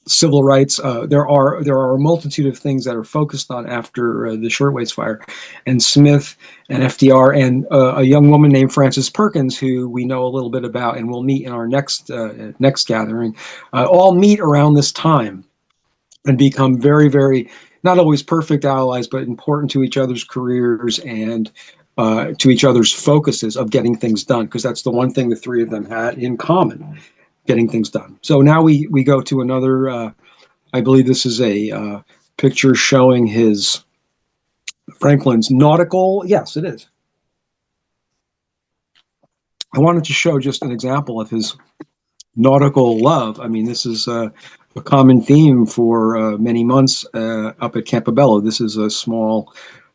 Civil rights. There are a multitude of things that are focused on after the Shirtwaist Fire, and Smith and FDR and a young woman named Frances Perkins, who we know a little bit about, and we'll meet in our next gathering, all meet around this time and become very, very, not always perfect allies, but important to each other's careers and to each other's focuses of getting things done, because that's the one thing the three of them had in common. getting things done. So now we go to another. I believe this is a picture showing his Franklin's nautical. Yes, it is. I wanted to show just an example of his nautical love. I mean, this is a common theme for many months up at Campobello. This is a small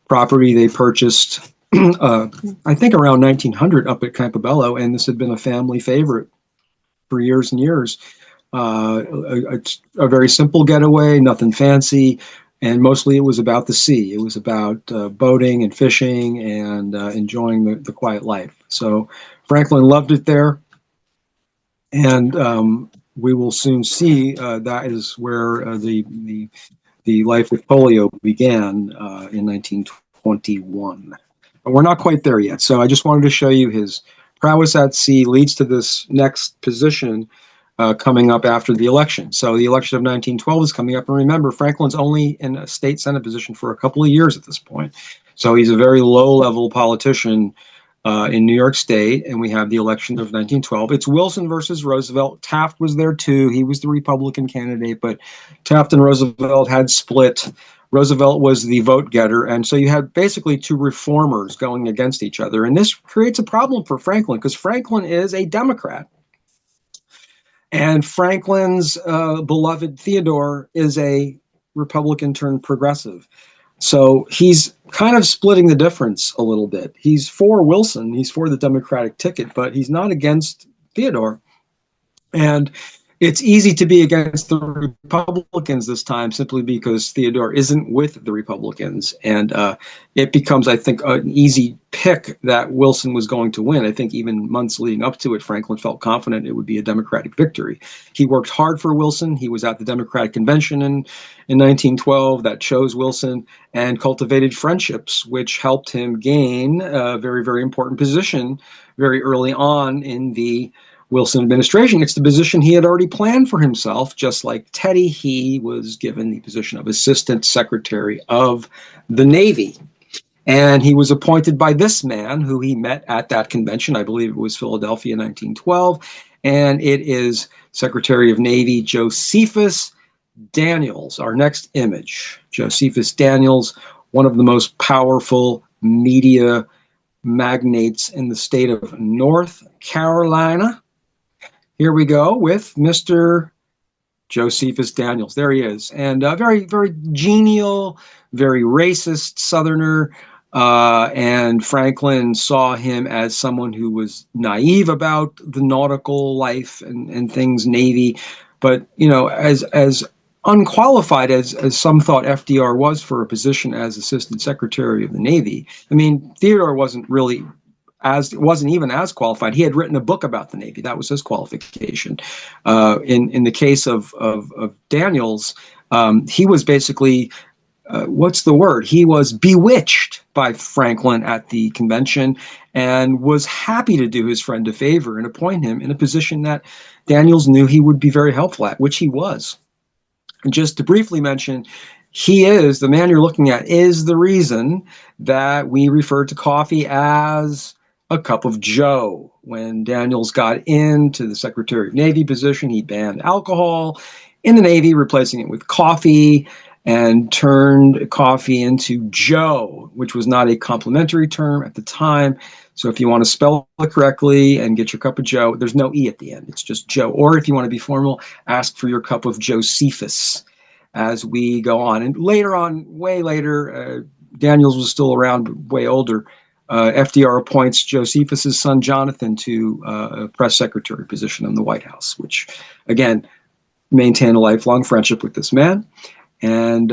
property they purchased, I think, around 1900 up at Campobello, and this had been a family favorite for years and years. A very simple getaway, nothing fancy, and mostly it was about the sea. It was about boating and fishing and enjoying the quiet life. So Franklin loved it there, and we will soon see that is where the life with polio began in 1921. But we're not quite there yet. So I just wanted to show you his prowess at sea leads to this next position coming up after the election. So the election of 1912 is coming up. And remember, Franklin's only in a state Senate position for a couple of years at this point. So he's a very low-level politician in New York State, and we have the election of 1912. It's Wilson versus Roosevelt. Taft was there too. He was the Republican candidate, but Taft and Roosevelt had split. Roosevelt was the vote getter, and so you had basically two reformers going against each other. And this creates a problem for Franklin because Franklin is a Democrat. And Franklin's beloved Theodore is a Republican turned progressive. So he's kind of splitting the difference a little bit. He's for Wilson, he's for the Democratic ticket, but he's not against Theodore. And it's easy to be against the Republicans this time simply because Theodore isn't with the Republicans. And it becomes, I think, an easy pick that Wilson was going to win. I think even months leading up to it, Franklin felt confident it would be a Democratic victory. He worked hard for Wilson. He was at the Democratic Convention in 1912 that chose Wilson and cultivated friendships, which helped him gain a very, very important position very early on in the Wilson administration. It's the position he had already planned for himself. Just like Teddy, he was given the position of Assistant Secretary of the Navy. And he was appointed by this man who he met at that convention. I believe it was Philadelphia 1912. And it is Secretary of Navy Josephus Daniels. Our next image. Josephus Daniels, one of the most powerful media magnates in the state of North Carolina. Here we go with Mr. Josephus Daniels. There he is. And very, very genial, very racist Southerner. And Franklin saw him as someone who was naive about the nautical life and things, Navy. But, you know, as unqualified as some thought FDR was for a position as Assistant Secretary of the Navy, I mean, Theodore wasn't even as qualified. He had written a book about the Navy. That was his qualification. In the case of Daniels, he was basically, what's the word? He was bewitched by Franklin at the convention and was happy to do his friend a favor and appoint him in a position that Daniels knew he would be very helpful at, which he was. And just to briefly mention, the man you're looking at is the reason that we refer to coffee as a cup of joe. When Daniels got into the Secretary of Navy position, he banned alcohol in the Navy, replacing it with coffee, and turned coffee into joe, which was not a complimentary term at the time. So if you want to spell it correctly and get your cup of joe, there's no E at the end. It's just Joe. Or if you want to be formal, ask for your cup of Josephus as we go on. And later on, way later, Daniels was still around, but way older. FDR appoints Josephus's son Jonathan to a press secretary position in the White House, which, again, maintained a lifelong friendship with this man. And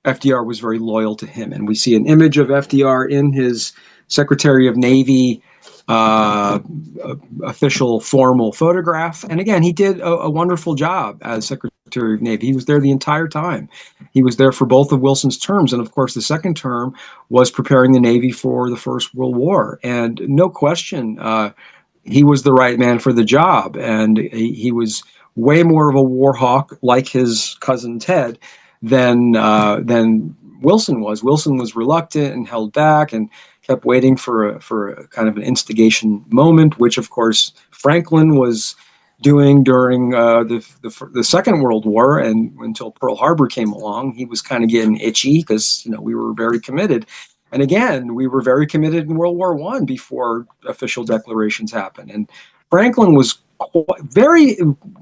FDR was very loyal to him. And we see an image of FDR in his Secretary of Navy official formal photograph. And again, he did a wonderful job as Secretary of Navy. He was there the entire time. He was there for both of Wilson's terms. And of course, the second term was preparing the Navy for the First World War. And no question, he was the right man for the job. And he was way more of a war hawk, like his cousin Ted, than Wilson was. Wilson was reluctant and held back and kept waiting for a kind of an instigation moment, which of course Franklin was doing during the Second World War, and until Pearl Harbor came along, he was kind of getting itchy because we were very committed. And again, we were very committed in World War I before official declarations happened. And Franklin was very,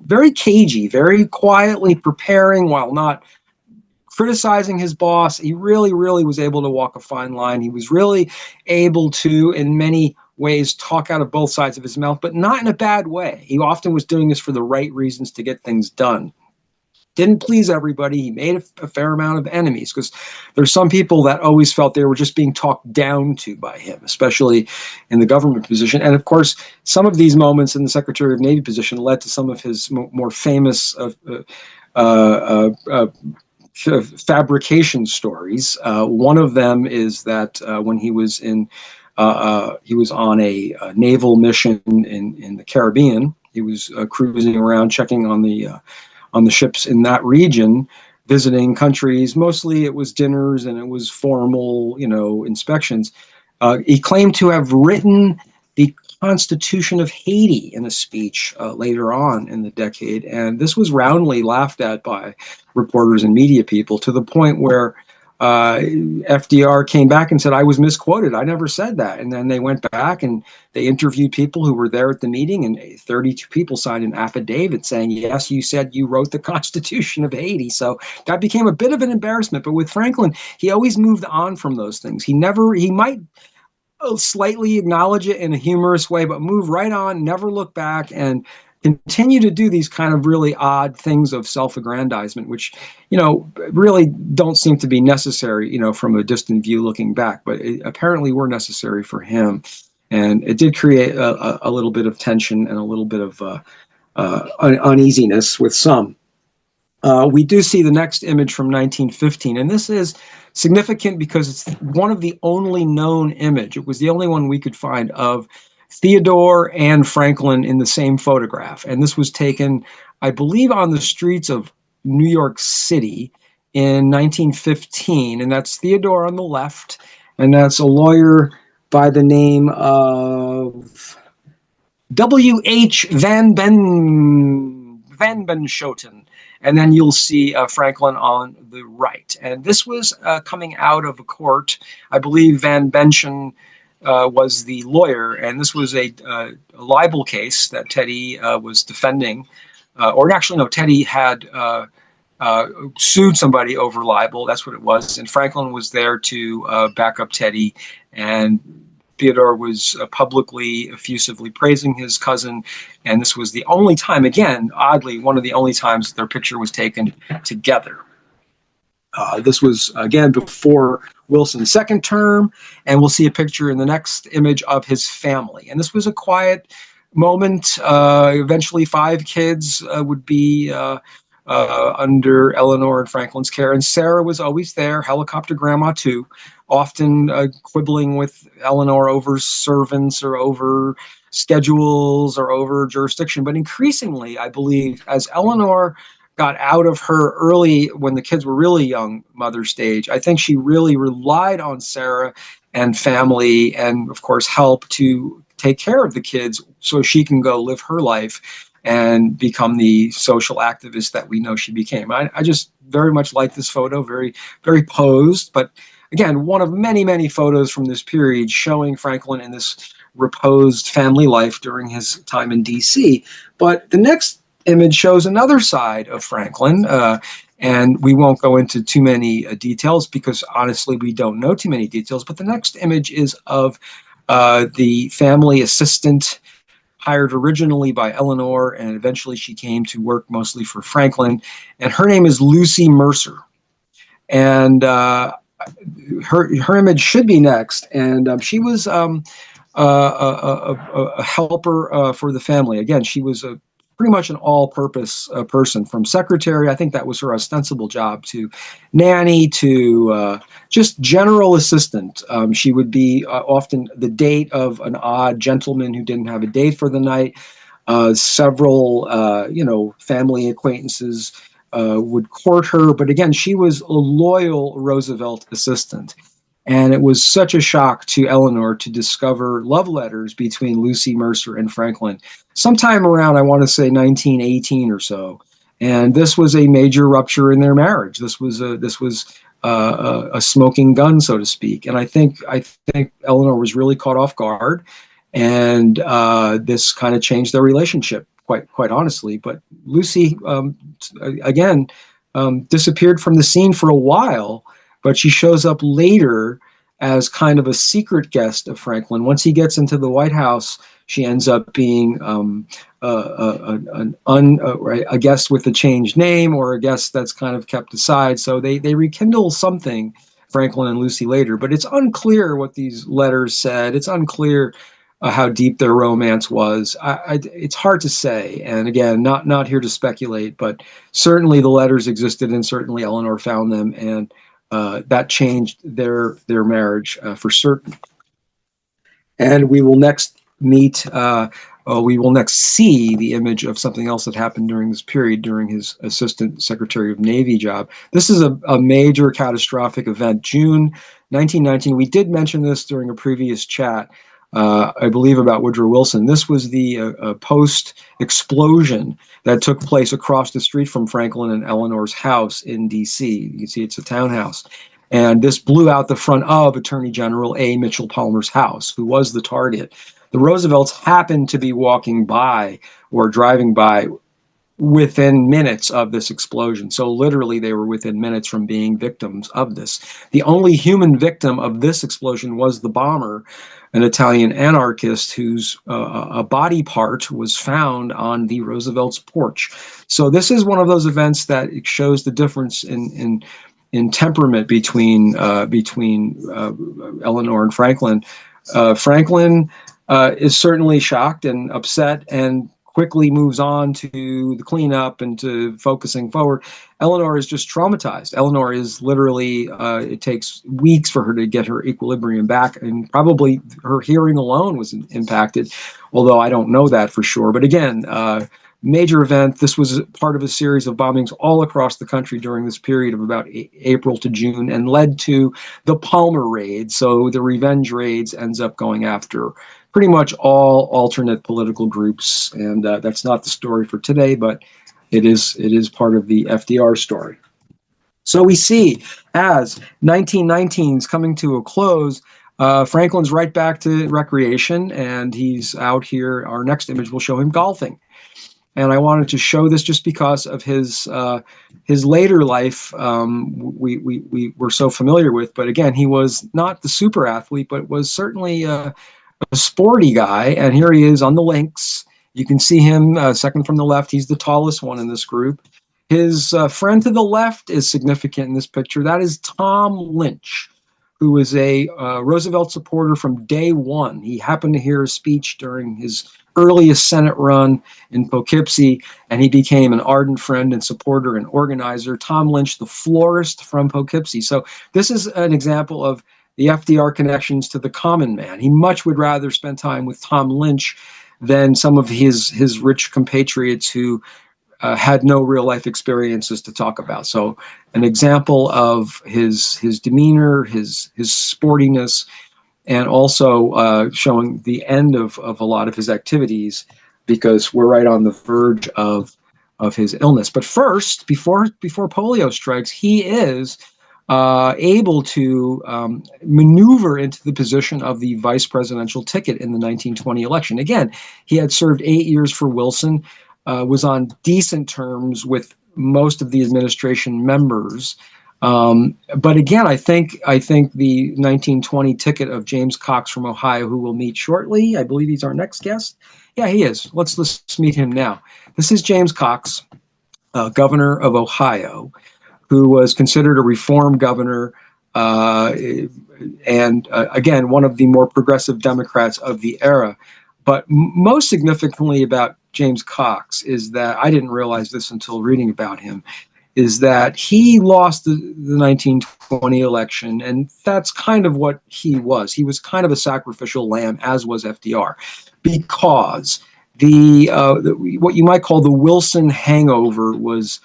very cagey, very quietly preparing while not criticizing his boss. He really, really was able to walk a fine line. He was really able to, in many ways, talk out of both sides of his mouth, but not in a bad way. He often was doing this for the right reasons to get things done. Didn't please everybody. He made a fair amount of enemies because there's some people that always felt they were just being talked down to by him, especially in the government position. And of course, some of these moments in the Secretary of Navy position led to some of his more famous fabrication stories. One of them is that when he was on a naval mission in the Caribbean. He was cruising around, checking on the ships in that region, visiting countries. Mostly, it was dinners and it was formal, inspections. He claimed to have written the Constitution of Haiti in a speech later on in the decade. And this was roundly laughed at by reporters and media people to the point where FDR came back and said, I was misquoted. I never said that. And then they went back and they interviewed people who were there at the meeting, and 32 people signed an affidavit saying, yes, you said you wrote the Constitution of Haiti. So that became a bit of an embarrassment. But with Franklin, he always moved on from those things. He might slightly acknowledge it in a humorous way, but move right on, never look back, and continue to do these kind of really odd things of self-aggrandizement, which, really don't seem to be necessary, from a distant view looking back, but apparently were necessary for him. And it did create a little bit of tension and a little bit of uneasiness with some. We do see the next image from 1915, and this is significant because it's one of the only known image. It was the only one we could find of Theodore and Franklin in the same photograph. And this was taken, I believe, on the streets of New York City in 1915. And that's Theodore on the left, and that's a lawyer by the name of W.H. Van Benschoten. And then you'll see Franklin on the right. And this was coming out of a court. I believe Van Benschoten was the lawyer, and this was a libel case that Teddy was defending. Or actually, no, Teddy had sued somebody over libel. That's what it was. And Franklin was there to back up Teddy, and Theodore was publicly, effusively praising his cousin. And this was the only time, again, oddly, one of the only times their picture was taken together. This was, again, before Wilson's second term. And we'll see a picture in the next image of his family. And this was a quiet moment. Eventually, 5 kids would be under Eleanor and Franklin's care. And Sarah was always there, helicopter grandma too, often quibbling with Eleanor over servants or over schedules or over jurisdiction. But increasingly, I believe, as Eleanor got out of her early, when the kids were really young, mother stage, I think she really relied on Sarah and family and, of course, help to take care of the kids so she can go live her life and become the social activist that we know she became. I just very much like this photo, very, very posed, but again, one of many, many photos from this period showing Franklin in this reposed family life during his time in D.C. But the next image shows another side of Franklin, and we won't go into too many details because honestly, we don't know too many details. But the next image is of the family assistant hired originally by Eleanor, and eventually she came to work mostly for Franklin. And her name is Lucy Mercer. And her image should be next. And she was a helper for the family. Again, she was pretty much an all-purpose person, from secretary, I think that was her ostensible job, to nanny, to just general assistant. She would be often the date of an odd gentleman who didn't have a date for the night. Several, family acquaintances would court her, but again, she was a loyal Roosevelt assistant. And it was such a shock to Eleanor to discover love letters between Lucy Mercer and Franklin, sometime around, I want to say, 1918 or so. And this was a major rupture in their marriage. This was a smoking gun, so to speak. And I think Eleanor was really caught off guard, and this kind of changed their relationship, quite honestly. But Lucy, again, disappeared from the scene for a while, but she shows up later as kind of a secret guest of Franklin. Once he gets into the White House, she ends up being a guest with a changed name, or a guest that's kind of kept aside. So they rekindle something, Franklin and Lucy, later, but it's unclear what these letters said. It's unclear how deep their romance was. It's hard to say. And again, not here to speculate, but certainly the letters existed, and certainly Eleanor found them, and that changed their marriage for certain. And we will next see the image of something else that happened during this period, during his Assistant Secretary of Navy job. This is a major catastrophic event. June 1919, we did mention this during a previous chat, I believe, about Woodrow Wilson. This was the post-explosion that took place across the street from Franklin and Eleanor's house in D.C. You can see it's a townhouse. And this blew out the front of Attorney General A. Mitchell Palmer's house, who was the target. The Roosevelts happened to be walking by or driving by within minutes of this explosion. So literally, they were within minutes from being victims of this. The only human victim of this explosion was the bomber, an Italian anarchist whose a body part was found on the Roosevelt's porch. So this is one of those events that shows the difference in temperament between Eleanor and Franklin. Franklin is certainly shocked and upset, and quickly moves on to the cleanup and to focusing forward. Eleanor is just traumatized. Eleanor is literally, it takes weeks for her to get her equilibrium back, and probably her hearing alone was impacted, although I don't know that for sure. But again, major event. This was part of a series of bombings all across the country during this period of about April to June, and led to the Palmer raid. So the revenge raids ends up going after pretty much all alternate political groups, and that's not the story for today, but it is part of the FDR story. So we see, as 1919 is coming to a close, Franklin's right back to recreation, and he's out here. Our next image will show him golfing. And I wanted to show this just because of his later life. We were so familiar with, but again, he was not the super athlete, but was certainly a sporty guy. And here he is on the links. You can see him second from the left. He's the tallest one in this group. His friend to the left is significant in this picture. That is Tom Lynch, who is a Roosevelt supporter from day one. He happened to hear a speech during his earliest Senate run in Poughkeepsie, and he became an ardent friend and supporter and organizer. Tom Lynch, the florist from Poughkeepsie. So this is an example of the FDR connections to the common man. He much would rather spend time with Tom Lynch than some of his rich compatriots who had no real life experiences to talk about. So an example of his demeanor, his sportiness, and also showing the end of a lot of his activities, because we're right on the verge of his illness. But first, before polio strikes, he is able to maneuver into the position of the vice presidential ticket in the 1920 election. Again, he had served 8 years for Wilson, was on decent terms with most of the administration members. But again, I think the 1920 ticket of James Cox from Ohio, who we'll meet shortly, I believe he's our next guest. Yeah, he is. Let's meet him now. This is James Cox, governor of Ohio, who was considered a reform governor, and again, one of the more progressive Democrats of the era. But most significantly about James Cox is that, I didn't realize this until reading about him, is that he lost the 1920 election, and that's kind of what he was. He was kind of a sacrificial lamb, as was FDR, because the what you might call the Wilson hangover was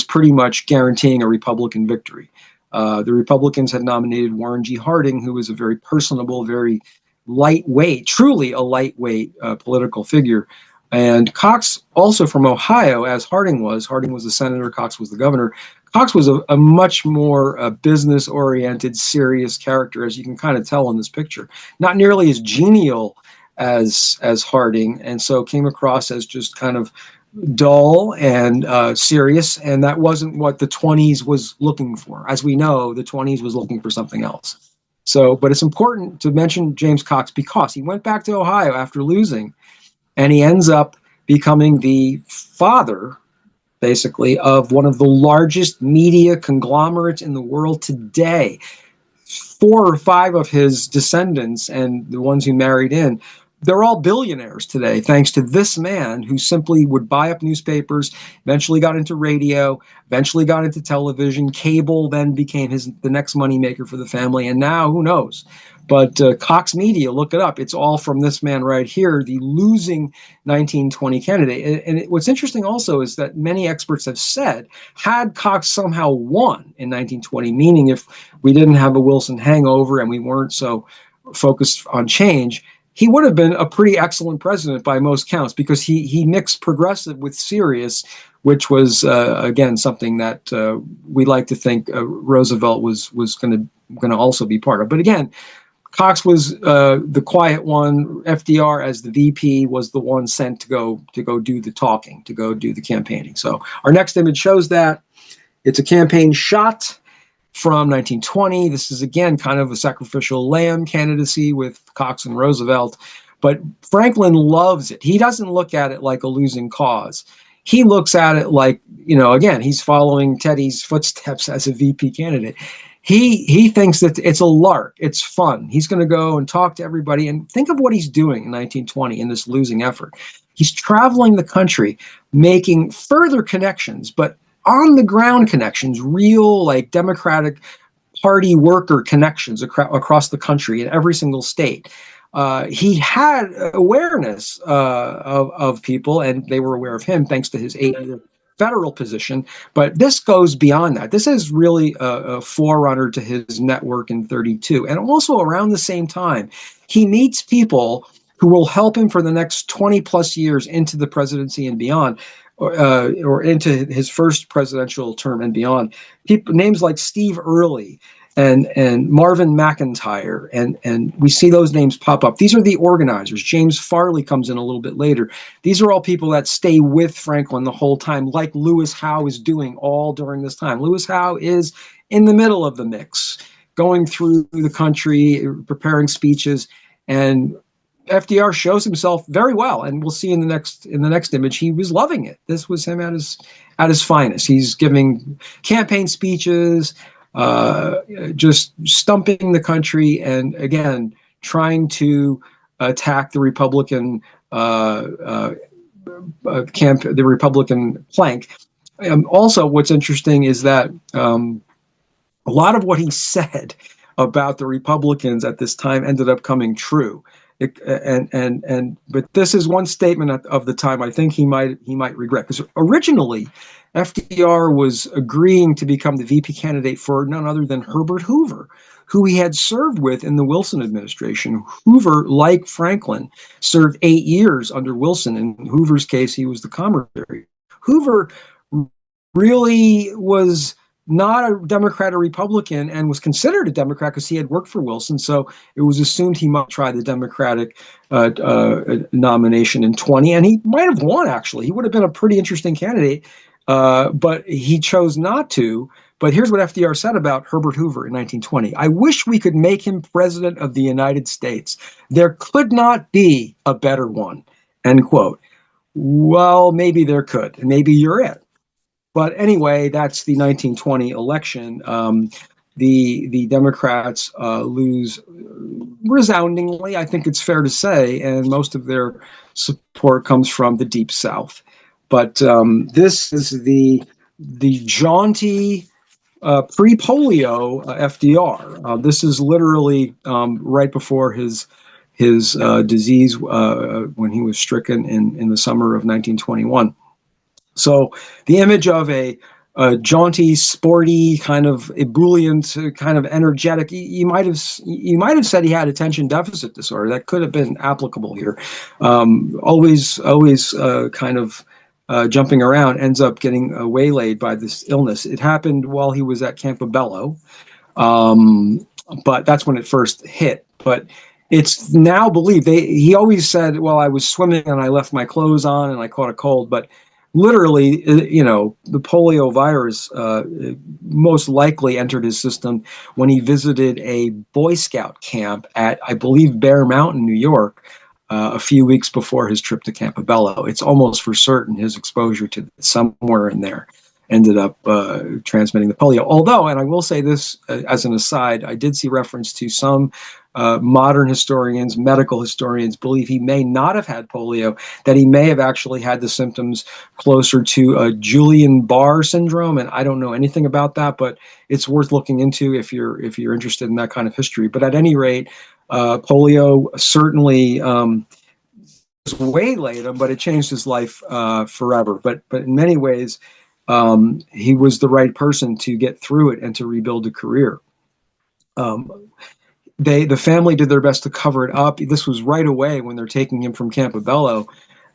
pretty much guaranteeing a Republican victory. The Republicans had nominated Warren G. Harding, who was a very personable, very lightweight, truly a lightweight political figure. And Cox, also from Ohio, as Harding was. Harding was the senator, Cox was the governor. Cox was a much more business-oriented, serious character, as you can kind of tell in this picture. Not nearly as genial as Harding, and so came across as just kind of dull and serious, and that wasn't what the 20s was looking for. As we know, the 20s was looking for something else. So, but it's important to mention James Cox because he went back to Ohio after losing, and he ends up becoming the father, basically, of one of the largest media conglomerates in the world today. 4 or 5 of his descendants and the ones who married in, they're all billionaires today, thanks to this man who simply would buy up newspapers, eventually got into radio, eventually got into television. Cable then became the next moneymaker for the family. And now, who knows? But Cox Media, look it up. It's all from this man right here, the losing 1920 candidate. And what's interesting also is that many experts have said, had Cox somehow won in 1920, meaning if we didn't have a Wilson hangover and we weren't so focused on change, he would have been a pretty excellent president by most counts, because he mixed progressive with serious, which was again something that we like to think Roosevelt was going to also be part of. But again, Cox was the quiet one. FDR, as the VP, was the one sent to go do the talking, to go do the campaigning. So our next image shows that. It's a campaign shot from 1920. This is, again, kind of a sacrificial lamb candidacy with Cox and Roosevelt. But Franklin loves it. He doesn't look at it like a losing cause. He looks at it like, again, he's following Teddy's footsteps as a VP candidate. He thinks that it's a lark. It's fun. He's going to go and talk to everybody. And think of what he's doing in 1920 in this losing effort. He's traveling the country, making further connections, but on the ground connections, real like Democratic Party worker connections across the country in every single state. He had awareness of people, and they were aware of him thanks to his 8-year federal position. But this goes beyond that. This is really a forerunner to his network in 32. And also around the same time, he meets people who will help him for the next 20 plus years into the presidency and beyond. Or into his first presidential term and beyond. Names like Steve Early and Marvin McIntyre, and we see those names pop up. These are the organizers. James Farley comes in a little bit later. These are all people that stay with Franklin the whole time, like Lewis Howe is doing all during this time. Lewis Howe is in the middle of the mix, going through the country, preparing speeches, and FDR shows himself very well, and we'll see in the next image. He was loving it. This was him at his finest. He's giving campaign speeches, just stumping the country, and again trying to attack the Republican the Republican flank. Also, what's interesting is that a lot of what he said about the Republicans at this time ended up coming true. But this is one statement of the time I think he might regret, because originally FDR was agreeing to become the VP candidate for none other than Herbert Hoover, who he had served with in the Wilson administration. Hoover, like Franklin, served 8 years under Wilson. In Hoover's case, he was the Commerce Secretary. Hoover really was not a Democrat or Republican, and was considered a Democrat because he had worked for Wilson. So it was assumed he might try the Democratic nomination in 20, and he might have won, actually. He would have been a pretty interesting candidate, but he chose not to. But here's what FDR said about Herbert Hoover in 1920. "I wish we could make him president of the United States. There could not be a better one," end quote. Well, maybe there could, and maybe you're it. But anyway, that's the 1920 election. The Democrats lose resoundingly, I think it's fair to say, and most of their support comes from the Deep South. But this is the jaunty pre-polio FDR. This is literally right before his disease when he was stricken in the summer of 1921. So the image of a jaunty, sporty, kind of ebullient, kind of energetic. You might have said he had attention deficit disorder. That could have been applicable here. Always kind of jumping around, ends up getting waylaid by this illness. It happened while he was at Campobello, um, but that's when it first hit. But it's now believed he always said, well, I was swimming and I left my clothes on and I caught a cold, but literally, the polio virus most likely entered his system when he visited a Boy Scout camp at, I believe, Bear Mountain, New York, a few weeks before his trip to Campobello. It's almost for certain his exposure to somewhere in there ended up transmitting the polio. Although, and I will say this as an aside, I did see reference to some modern historians, medical historians, believe he may not have had polio, that he may have actually had the symptoms closer to Guillain-Barré syndrome, and I don't know anything about that, but it's worth looking into if you're interested in that kind of history. But at any rate, polio certainly waylaid him, but it changed his life forever. But in many ways, he was the right person to get through it and to rebuild a career. The family did their best to cover it up. This was right away when they're taking him from Campobello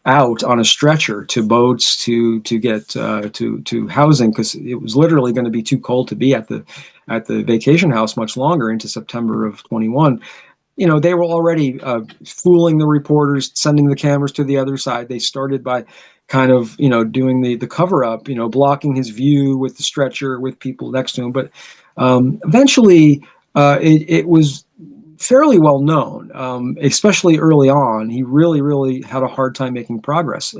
out on a stretcher to boats to get to housing, because it was literally going to be too cold to be at the vacation house much longer into September of 21. They were already fooling the reporters, sending the cameras to the other side. They started by kind of, doing the cover up, blocking his view with the stretcher with people next to him. But eventually it was fairly well known, especially early on. He really, really had a hard time making progress.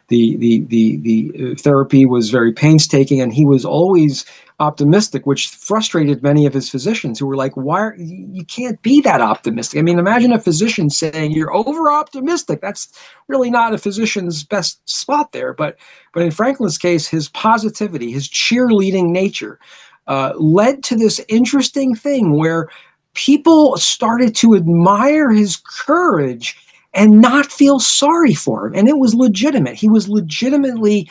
The therapy was very painstaking, and he was always optimistic, which frustrated many of his physicians who were like, "Why you can't be that optimistic?" I mean, imagine a physician saying you're over optimistic. That's really not a physician's best spot there. But in Franklin's case, his positivity, his cheerleading nature, led to this interesting thing where people started to admire his courage and not feel sorry for him. And it was legitimate. He was legitimately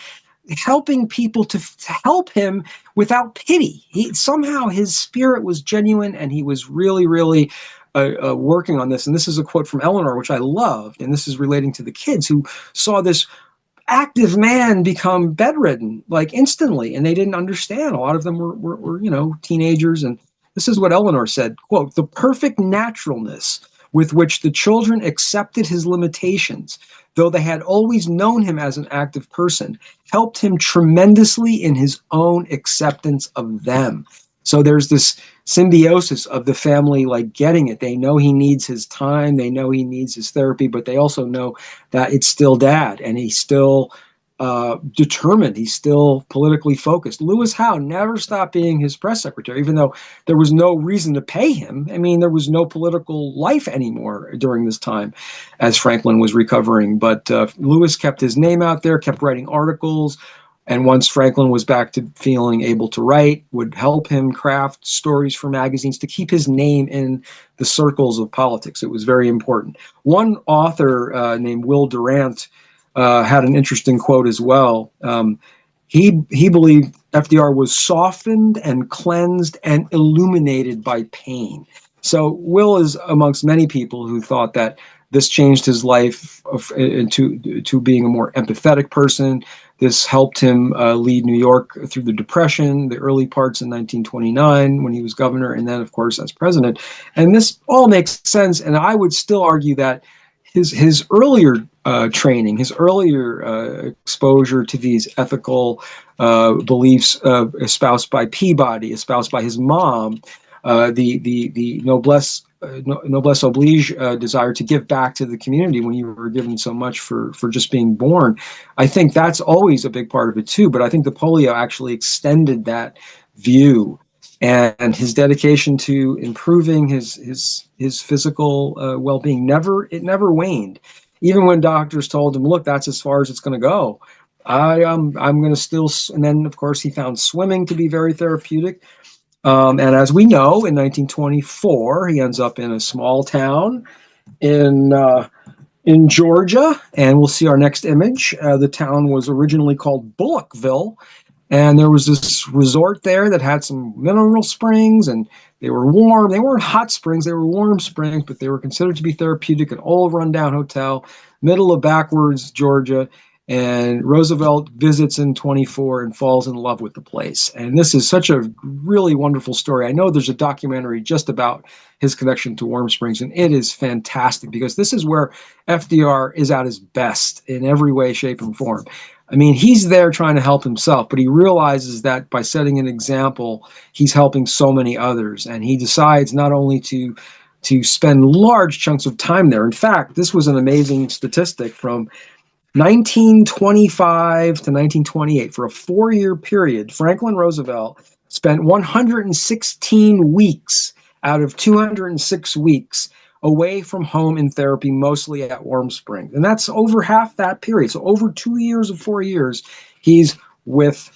helping people to help him without pity. Somehow his spirit was genuine, and he was really, really working on this. And this is a quote from Eleanor, which I loved. And this is relating to the kids who saw this active man become bedridden like instantly, and they didn't understand. A lot of them were teenagers. And this is what Eleanor said, quote, "The perfect naturalness with which the children accepted his limitations, though they had always known him as an active person, helped him tremendously in his own acceptance of them." So there's this symbiosis of the family, like, getting it. They know he needs his time, they know he needs his therapy, but they also know that it's still dad, and he's still determined. He's still politically focused. Lewis Howe never stopped being his press secretary, even though there was no reason to pay him. I mean, there was no political life anymore during this time as Franklin was recovering. But Lewis kept his name out there, kept writing articles. And once Franklin was back to feeling able to write, would help him craft stories for magazines to keep his name in the circles of politics. It was very important. One author named Will Durant had an interesting quote as well. He believed FDR was softened and cleansed and illuminated by pain. So Will is amongst many people who thought that this changed his life into being a more empathetic person. This helped him lead New York through the Depression, the early parts in 1929 when he was governor, and then, of course, as president. And this all makes sense. And I would still argue that his earlier training, his earlier exposure to these ethical beliefs espoused by Peabody, espoused by his mom, the noblesse oblige desire to give back to the community when you were given so much for just being born. I think that's always a big part of it too. But I think the polio actually extended that view, and his dedication to improving his physical well-being never waned. Even when doctors told him, "Look, that's as far as it's going to go. I'm going to still." And then, of course, he found swimming to be very therapeutic. And as we know, in 1924, he ends up in a small town in Georgia, and we'll see our next image. The town was originally called Bullockville, And there was this resort there that had some mineral springs, and they were warm. They weren't hot springs, they were warm springs, but they were considered to be therapeutic. An old rundown hotel, middle of backwoods Georgia. And Roosevelt visits in 24 and falls in love with the place. And this is such a really wonderful story. I know there's a documentary just about his connection to Warm Springs, and it is fantastic because this is where FDR is at his best in every way, shape, and form. I mean, he's there trying to help himself, but he realizes that by setting an example, he's helping so many others. And he decides not only to spend large chunks of time there. In fact, this was an amazing statistic from 1925 to 1928. For a 4-year period, Franklin Roosevelt spent 116 weeks out of 206 weeks away from home in therapy, mostly at Warm Springs. And that's over half that period. So over 2 years of 4 years, he's with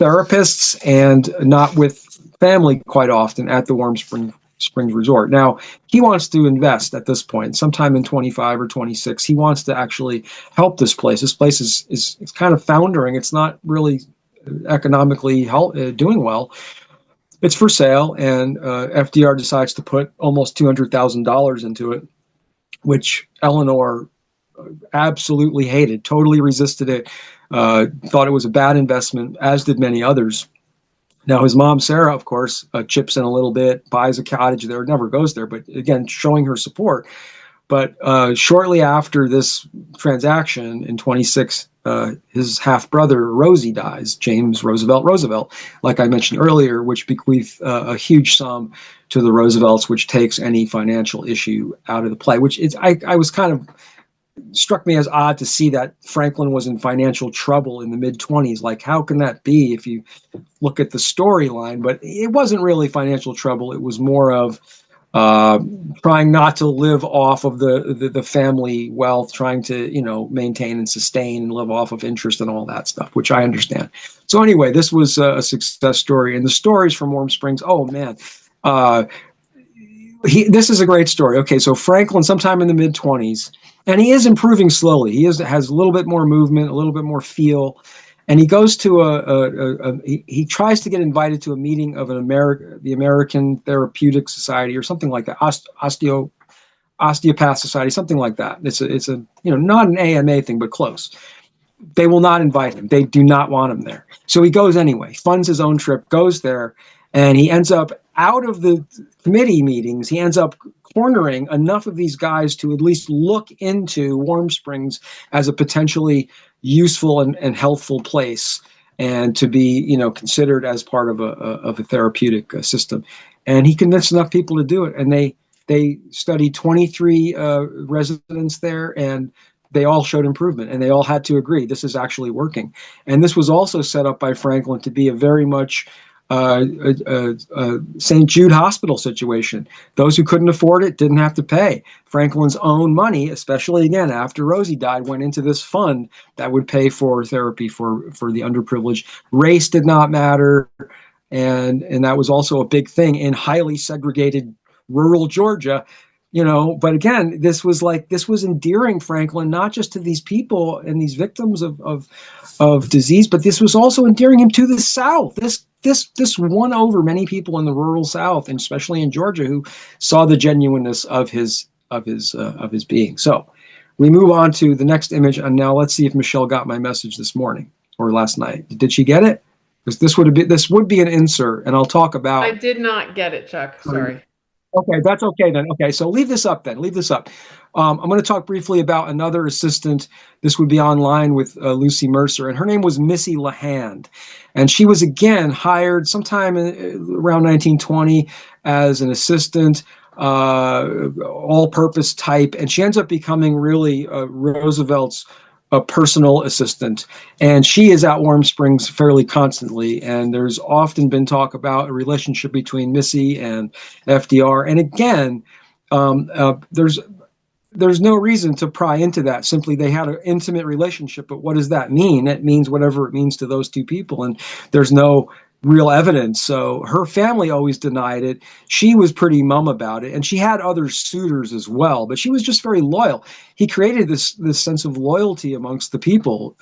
therapists and not with family quite often at the Springs Resort. Now, he wants to invest at this point, sometime in 25 or 26. He wants to actually help this place. This place is kind of foundering. It's not really economically doing well. It's for sale, and FDR decides to put almost $200,000 into it, which Eleanor absolutely hated, totally resisted it, thought it was a bad investment, as did many others. Now, his mom, Sarah, of course, chips in a little bit, buys a cottage there, never goes there, but again, showing her support. But shortly after this transaction in 26, his half-brother, Rosie, dies, James Roosevelt, like I mentioned earlier, which bequeathed a huge sum to the Roosevelts, which takes any financial issue out of the play, which is, I was kind of struck me as odd to see that Franklin was in financial trouble in the mid-20s. Like, how can that be if you look at the storyline? But it wasn't really financial trouble. It was more of trying not to live off of the family wealth, trying to, maintain and sustain and live off of interest and all that stuff, which I understand. So anyway, this was a success story. And the stories from Warm Springs, oh man, this is a great story. Okay, so Franklin, sometime in the mid-20s, and he is improving slowly. He has a little bit more movement, a little bit more feel, and he goes to he tries to get invited to a meeting of the American Therapeutic Society or something like that, Osteopath Society, something like that. It's a not an AMA thing, but close. They will not invite him. They do not want him there. So he goes anyway, funds his own trip, goes there, and he ends up out of the committee meetings. He ends up cornering enough of these guys to at least look into Warm Springs as a potentially useful and healthful place, and to be considered as part of a therapeutic system. And he convinced enough people to do it. And they studied 23 residents there, and they all showed improvement, and they all had to agree this is actually working. And this was also set up by Franklin to be a very much St. Jude Hospital situation. Those who couldn't afford it didn't have to pay. Franklin's own money, especially again after Rosie died, went into this fund that would pay for therapy for the underprivileged. Race did not matter, and that was also a big thing in highly segregated rural Georgia. But again, this was endearing Franklin not just to these people and these victims of disease, but this was also endearing him to the South. This won over many people in the rural South, and especially in Georgia, who saw the genuineness of his being. So we move on to the next image, and now let's see if Michelle got my message this morning or last night. Did she get it? Because this would be an insert, and I'll talk I about. did not get it, Chuck. Sorry. Okay, that's okay then. Okay, so leave this up then. Leave this up. I'm going to talk briefly about another assistant. This would be online with Lucy Mercer, and her name was Missy LaHand. And she was, again, hired sometime around 1920 as an assistant, all-purpose type, and she ends up becoming really Roosevelt's a personal assistant, and she is at Warm Springs fairly constantly. And there's often been talk about a relationship between Missy and FDR. And again, there's no reason to pry into that. Simply, they had an intimate relationship. But what does that mean? It means whatever it means to those two people. And there's no real evidence. So her family always denied it. She was pretty mum about it, and she had other suitors as well, but she was just very loyal. He created this sense of loyalty amongst the people,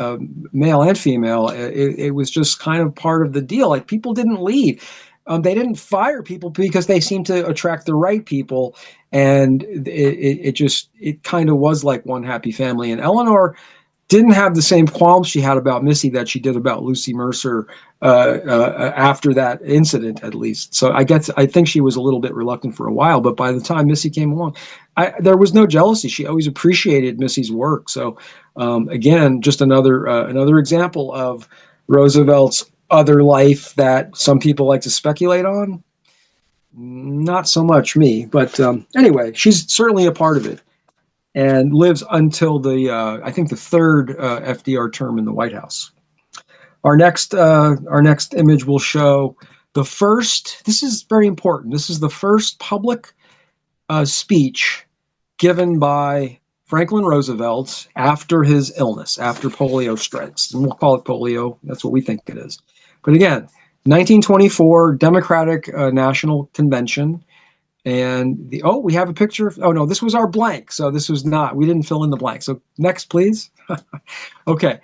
male and female. It was just kind of part of the deal. Like, people didn't leave. They didn't fire people because they seemed to attract the right people, and it kind of was like one happy family. And Eleanor didn't have the same qualms she had about Missy that she did about Lucy Mercer after that incident, at least. So I think she was a little bit reluctant for a while, but by the time Missy came along, there was no jealousy. She always appreciated Missy's work. So again, just another example of Roosevelt's other life that some people like to speculate on. Not so much me, but anyway, she's certainly a part of it and lives until I think the third FDR term in the White House. Our next image will show the first. This is very important. This is the first public speech given by Franklin Roosevelt after his illness, after polio strikes, and we'll call it polio. That's what we think it is. But again, 1924 Democratic National Convention. And we have a picture of, oh no, this was our blank. So this was not, we didn't fill in the blank. So next, please. Okay.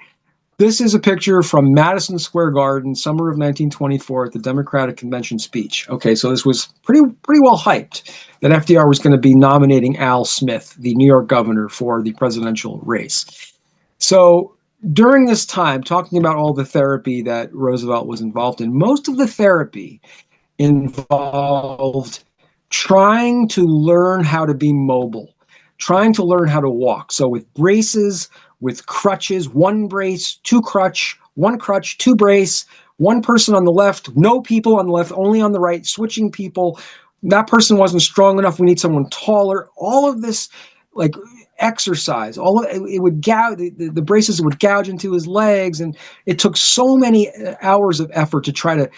This is a picture from Madison Square Garden, summer of 1924 at the Democratic Convention speech. Okay. So this was pretty well hyped that FDR was going to be nominating Al Smith, the New York governor, for the presidential race. So during this time, talking about all the therapy that Roosevelt was involved in, most of the therapy involved trying to learn how to be mobile, trying to learn how to walk. So with braces, with crutches, one brace, two crutch, one crutch, two brace, one person on the left, no people on the left, only on the right, switching people. That person wasn't strong enough. We need someone taller. All of this, like, exercise, it would gouge, the braces would gouge into his legs. And it took so many hours of effort to try to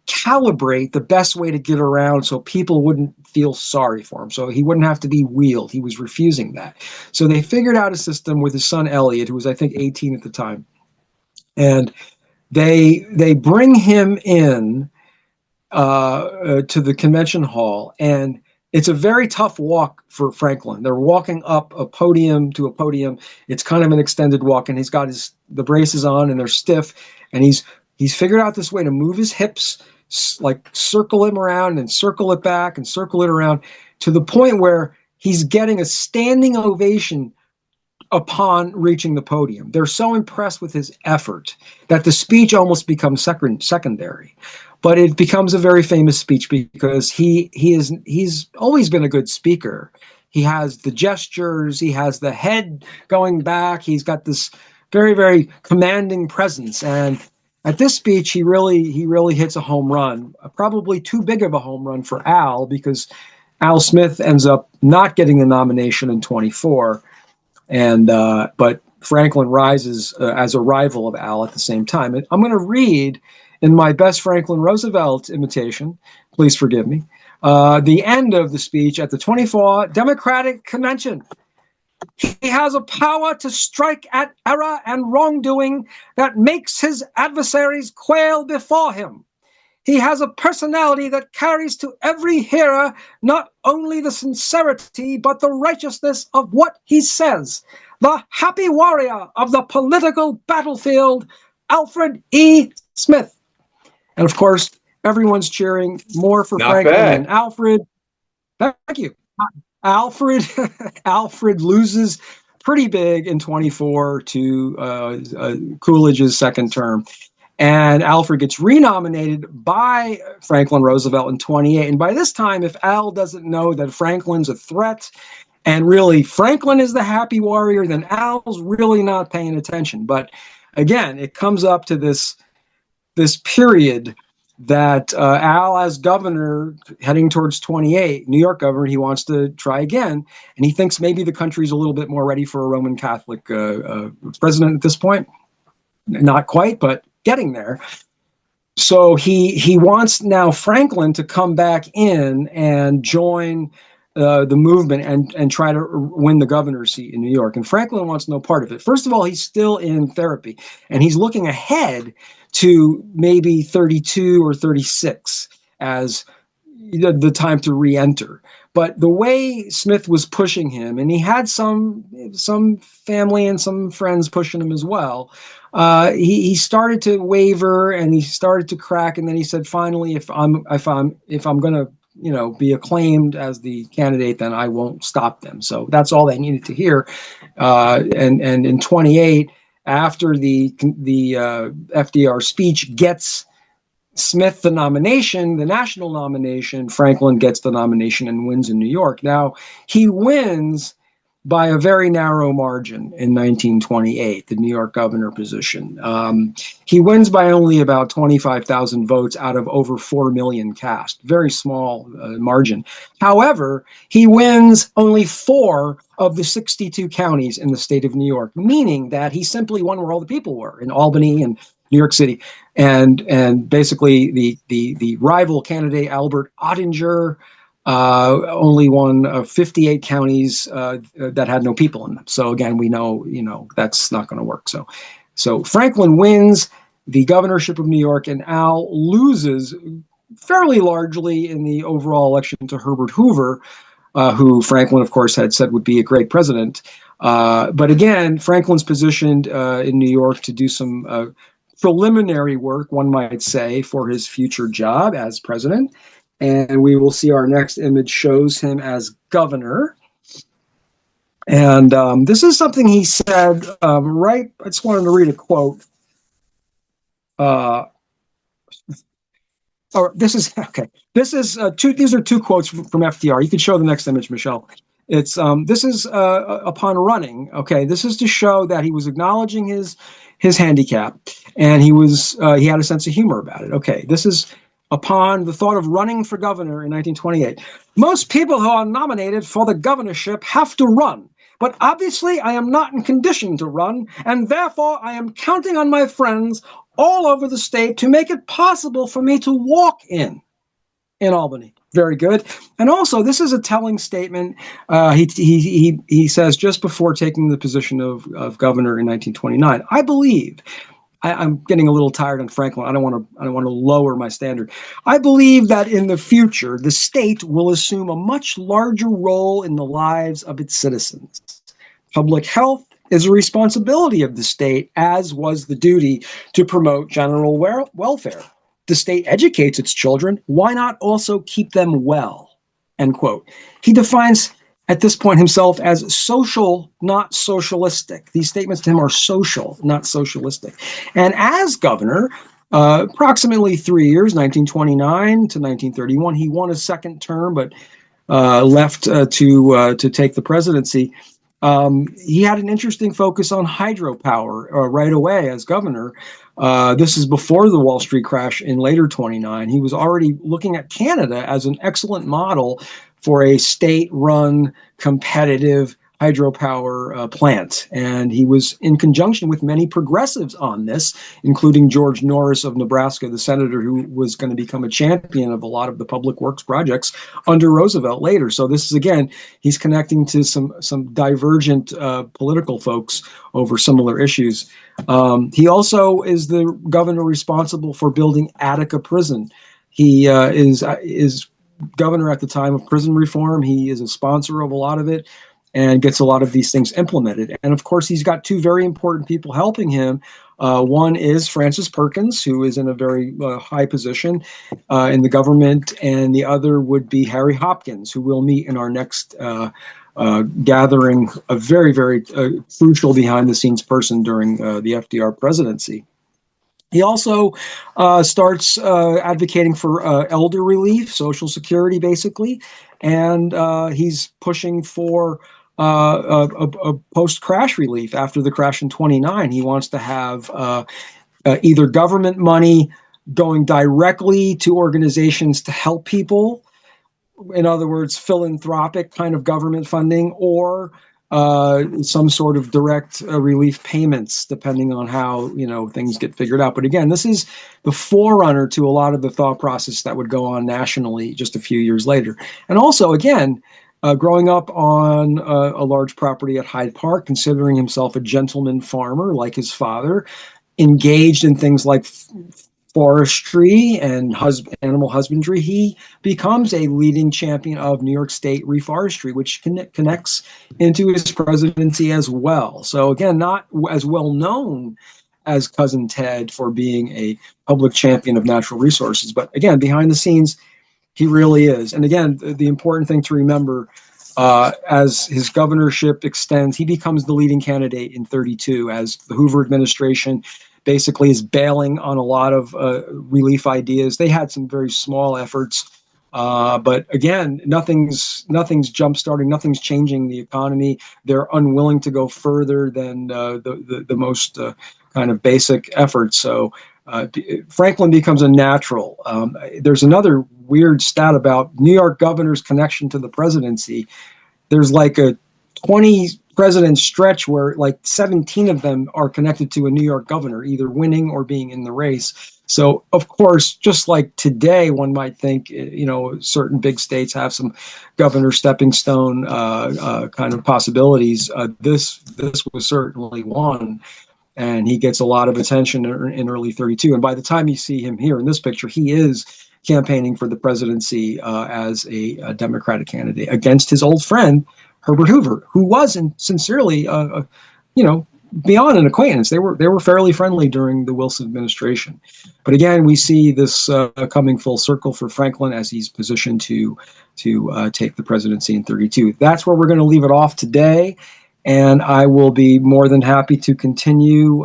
calibrate the best way to get around so people wouldn't feel sorry for him, so he wouldn't have to be wheeled. He was refusing that. So they figured out a system with his son Elliot, who was, I think, 18 at the time. And they bring him in to the convention hall, and it's a very tough walk for Franklin. They're walking up a podium to a podium. It's kind of an extended walk, and he's got the braces on, and they're stiff, and he's figured out this way to move his hips, like circle him around and circle it back and circle it around, to the point where he's getting a standing ovation upon reaching the podium. They're so impressed with his effort that the speech almost becomes secondary. But it becomes a very famous speech because he's always been a good speaker. He has the gestures, he has the head going back, he's got this very, very commanding presence. And at this speech, he really hits a home run, probably too big of a home run for Al, because Al Smith ends up not getting the nomination in 24, but Franklin rises as a rival of Al at the same time. And I'm going to read in my best Franklin Roosevelt imitation, please forgive me, the end of the speech at the 24 Democratic Convention. He has a power to strike at error and wrongdoing that makes his adversaries quail before him. He has a personality that carries to every hearer not only the sincerity but the righteousness of what he says. The happy warrior of the political battlefield, Alfred E. Smith. And of course, everyone's cheering more for Not Franklin bad. than Alfred. Thank you. Alfred loses pretty big in 24 to Coolidge's second term. And Alfred gets renominated by Franklin Roosevelt in 28. And by this time, if Al doesn't know that Franklin's a threat and really Franklin is the happy warrior, then Al's really not paying attention. But again, it comes up to this period that Al, as governor, heading towards 28, New York governor, he wants to try again. And he thinks maybe the country's a little bit more ready for a Roman Catholic president at this point. Not quite, but getting there. So he wants now Franklin to come back in and join the movement and try to win the governor's seat in New York. And Franklin wants no part of it. First of all, he's still in therapy, and he's looking ahead to maybe 32 or 36 as the time to re-enter. But the way Smith was pushing him, and he had some family and some friends pushing him as well, he started to waver and he started to crack. And then he said, finally, if I'm going to be acclaimed as the candidate, then I won't stop them. So that's all they needed to hear. And in 28, after the FDR speech gets Smith the nomination, the national nomination, Franklin gets the nomination and wins in New York. Now, he wins by a very narrow margin in 1928, the New York governor position. He wins by only about 25,000 votes out of over 4 million cast. Very small margin. However, he wins only 4 of the 62 counties in the state of New York, meaning that he simply won where all the people were, in Albany and New York City. And basically the rival candidate, Albert Ottinger, only won 58 counties that had no people in them. So again, we know that's not going to work. So Franklin wins the governorship of New York, and Al loses fairly largely in the overall election to Herbert Hoover, who Franklin, of course, had said would be a great president. But again, Franklin's positioned in New York to do some preliminary work, one might say, for his future job as president. And we will see our next image shows him as governor. And this is something he said, right? I just wanted to read a quote. This is okay. These are two quotes from FDR. You can show the next image, Michelle. It's this is upon running. Okay, this is to show that he was acknowledging his handicap, and he had a sense of humor about it. Okay, this is upon the thought of running for governor in 1928. Most people who are nominated for the governorship have to run, but obviously I am not in condition to run, and therefore I am counting on my friends all over the state to make it possible for me to walk in Albany. Very good. And also, this is a telling statement. He says just before taking the position of governor in 1929, I believe. I'm getting a little tired on Franklin. I don't want to lower my standard. I believe that in the future, the state will assume a much larger role in the lives of its citizens. Public health is a responsibility of the state, as was the duty to promote general welfare. The state educates its children. Why not also keep them well? End quote. He defines at this point himself as social, not socialistic. These statements to him are social, not socialistic. And as governor, approximately 3 years, 1929 to 1931, he won a second term, but left to take the presidency. He had an interesting focus on hydropower right away as governor. This is before the Wall Street crash in later 29. He was already looking at Canada as an excellent model for a state-run, competitive hydropower plant. And he was in conjunction with many progressives on this, including George Norris of Nebraska, the senator who was going to become a champion of a lot of the public works projects under Roosevelt later. So this is, again, he's connecting to some divergent political folks over similar issues. He also is the governor responsible for building Attica Prison. He is governor at the time of prison reform. He is a sponsor of a lot of it and gets a lot of these things implemented. And of course, he's got 2 very important people helping him. One is Francis Perkins, who is in a very high position in the government, and the other would be Harry Hopkins, who we'll meet in our next gathering, a very, very crucial behind-the-scenes person during the FDR presidency. He also starts advocating for elder relief, Social Security, basically, and he's pushing for a post-crash relief after the crash in 29. He wants to have either government money going directly to organizations to help people, in other words, philanthropic kind of government funding, or some sort of direct relief payments, depending on how things get figured out. But again, this is the forerunner to a lot of the thought process that would go on nationally just a few years later. And also, again, growing up on a large property at Hyde Park, considering himself a gentleman farmer like his father, engaged in things like forestry and animal husbandry, he becomes a leading champion of New York State reforestry, which connects into his presidency as well. So again, not as well known as cousin Ted for being a public champion of natural resources, but again, behind the scenes, he really is. And again, the important thing to remember, as his governorship extends, he becomes the leading candidate in 32 as the Hoover administration basically is bailing on a lot of relief ideas. They had some very small efforts, but again, nothing's jump starting, nothing's changing the economy. They're unwilling to go further than the most kind of basic efforts. So Franklin becomes a natural. There's another weird stat about New York governor's connection to the presidency. There's like a 20 president stretch where like 17 of them are connected to a New York governor, either winning or being in the race. So, of course, just like today, one might think, certain big states have some governor stepping stone kind of possibilities. This was certainly one. And he gets a lot of attention in early 32. And by the time you see him here in this picture, he is campaigning for the presidency as a Democratic candidate against his old friend, Herbert Hoover, who wasn't sincerely, beyond an acquaintance. They were fairly friendly during the Wilson administration. But again, we see this coming full circle for Franklin as he's positioned to take the presidency in 32. That's where we're going to leave it off today. And I will be more than happy to continue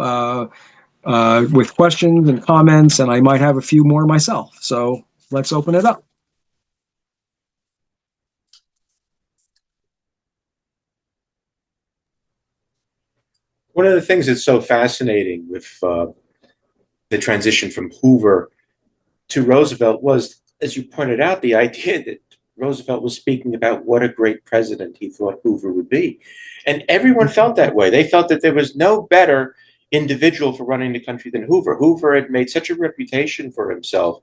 with questions and comments, and I might have a few more myself. So let's open it up. One of the things that's so fascinating with the transition from Hoover to Roosevelt was, as you pointed out, the idea that Roosevelt was speaking about what a great president he thought Hoover would be. And everyone felt that way. They felt that there was no better individual for running the country than Hoover. Hoover had made such a reputation for himself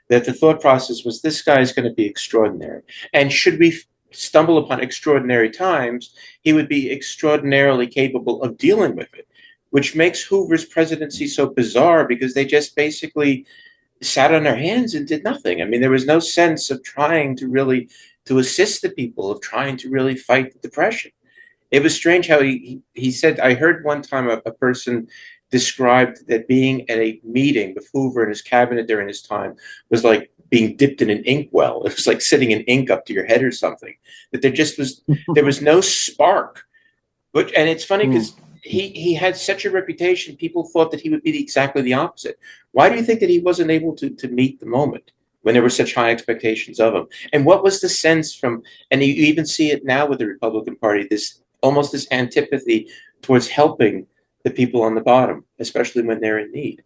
that the thought process was, this guy is going to be extraordinary. And should we stumble upon extraordinary times, he would be extraordinarily capable of dealing with it, which makes Hoover's presidency so bizarre because they just basically sat on their hands and did nothing. I mean, there was no sense of trying to assist the people, of trying to really fight the Depression. It was strange how he said, I heard one time a person described that being at a meeting with Hoover and his cabinet during his time was like being dipped in an inkwell. It was like sitting in ink up to your head or something. That there was no spark. And it's funny because he had such a reputation, people thought that he would be exactly the opposite. Why do you think that he wasn't able to meet the moment when there were such high expectations of him? And what was the sense from, and you even see it now with the Republican Party, this antipathy towards helping the people on the bottom, especially when they're in need?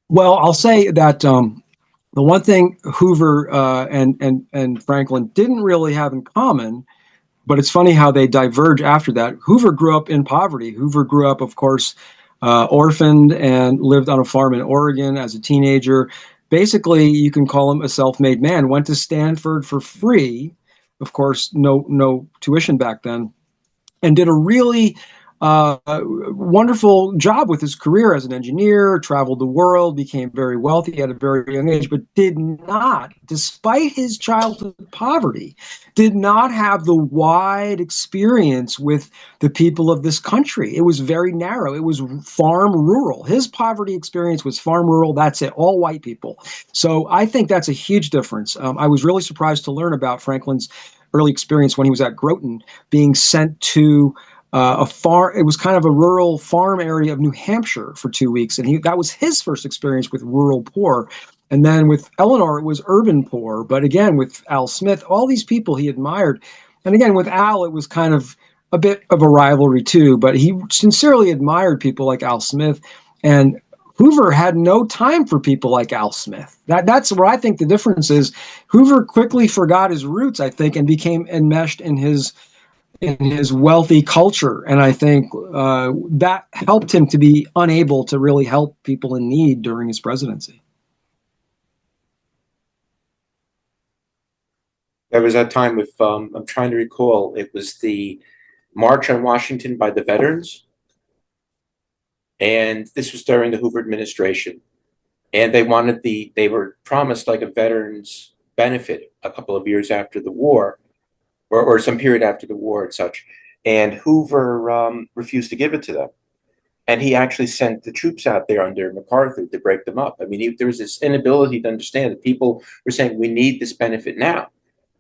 Well, I'll say that the one thing Hoover and Franklin didn't really have in common, but it's funny how they diverge after that. Hoover grew up in poverty. Hoover grew up, of course, orphaned and lived on a farm in Oregon as a teenager. Basically, you can call him a self-made man. Went to Stanford for free, of course, no tuition back then, and did a really wonderful job with his career as an engineer, traveled the world, became very wealthy at a very young age, but did not, despite his childhood poverty, did not have the wide experience with the people of this country. It was very narrow. It was farm rural. His poverty experience was farm rural. That's it, all white people. So I think that's a huge difference. I was really surprised to learn about Franklin's early experience when he was at Groton, being sent to a farm. It was kind of a rural farm area of New Hampshire for 2 weeks. And that was his first experience with rural poor. And then with Eleanor, it was urban poor. But again, with Al Smith, all these people he admired. And again, with Al, it was kind of a bit of a rivalry too. But he sincerely admired people like Al Smith. And Hoover had no time for people like Al Smith. That's where I think the difference is. Hoover quickly forgot his roots, I think, and became enmeshed in his wealthy culture. And I think that helped him to be unable to really help people in need during his presidency. There was that time with, I'm trying to recall, it was the March on Washington by the veterans. And this was during the Hoover administration. And they were promised like a veterans benefit a couple of years after the war, or some period after the war and such. And Hoover refused to give it to them. And he actually sent the troops out there under MacArthur to break them up. I mean, there was this inability to understand that people were saying, we need this benefit now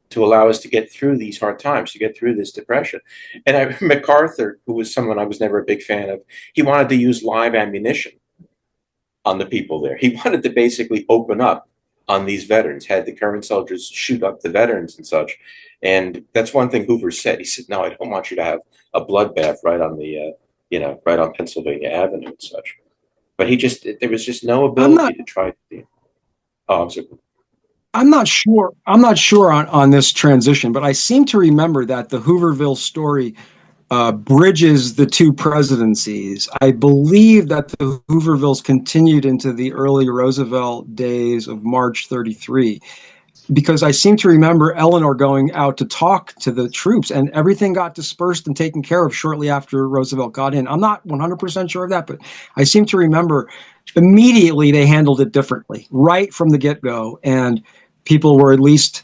to allow us to get through these hard times, to get through this depression. And MacArthur, who was someone I was never a big fan of, he wanted to use live ammunition on the people there. He wanted to basically open up on these veterans, had the current soldiers shoot up the veterans and such. And that's one thing Hoover said. He said, no, I don't want you to have a bloodbath right on the, right on Pennsylvania Avenue and such. But there was just no ability to try to. Oh, I'm sorry. I'm not sure. I'm not sure on this transition, but I seem to remember that the Hooverville story bridges the two presidencies. I believe that the Hoovervilles continued into the early Roosevelt days of March 33, because I seem to remember Eleanor going out to talk to the troops, and everything got dispersed and taken care of shortly after Roosevelt got in. I'm not 100% sure of that, but I seem to remember immediately they handled it differently right from the get-go, and people were at least,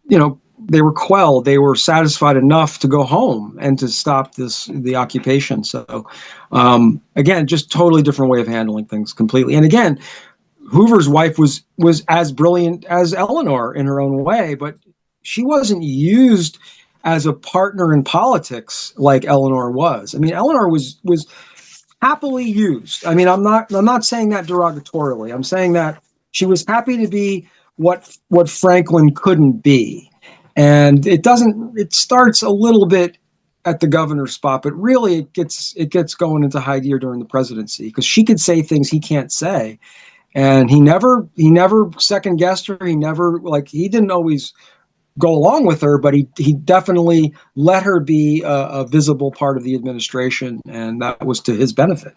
they were quelled. They were satisfied enough to go home and to stop the occupation. So, again, just totally different way of handling things completely. And again, Hoover's wife was as brilliant as Eleanor in her own way, but she wasn't used as a partner in politics like Eleanor was. I mean, Eleanor was happily used. I mean, I'm not saying that derogatorily. I'm saying that she was happy to be what Franklin couldn't be. And it starts a little bit at the governor's spot, but really it gets going into high gear during the presidency, because she could say things he can't say. And he never second guessed her. He didn't always go along with her, but he definitely let her be a visible part of the administration, and that was to his benefit.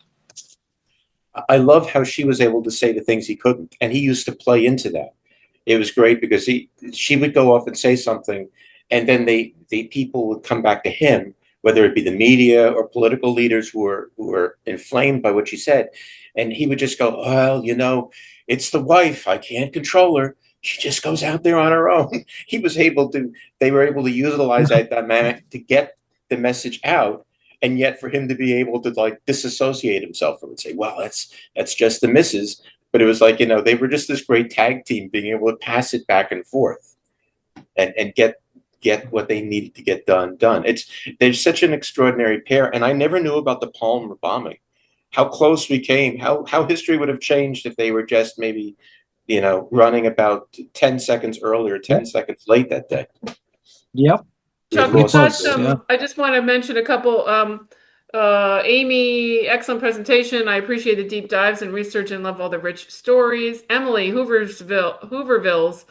I love how she was able to say the things he couldn't, and he used to play into that. It was great because she would go off and say something, and then the people would come back to him, whether it be the media or political leaders who were inflamed by what she said, and he would just go, well, it's the wife. I can't control her. She just goes out there on her own. They were able to utilize that dynamic to get the message out, and yet for him to be able to disassociate himself from it and say, well, that's just the missus. But it was they were just this great tag team, being able to pass it back and forth and get what they needed to get done. They're such an extraordinary pair. And I never knew about the Palmer bombing, how close we came, how history would have changed if they were just maybe, running about 10 seconds earlier, 10 seconds late that day. Yep. Chuck, we've got I just want to mention a couple. Amy, excellent presentation. I appreciate the deep dives and research and love all the rich stories. Emily, Hoovervilles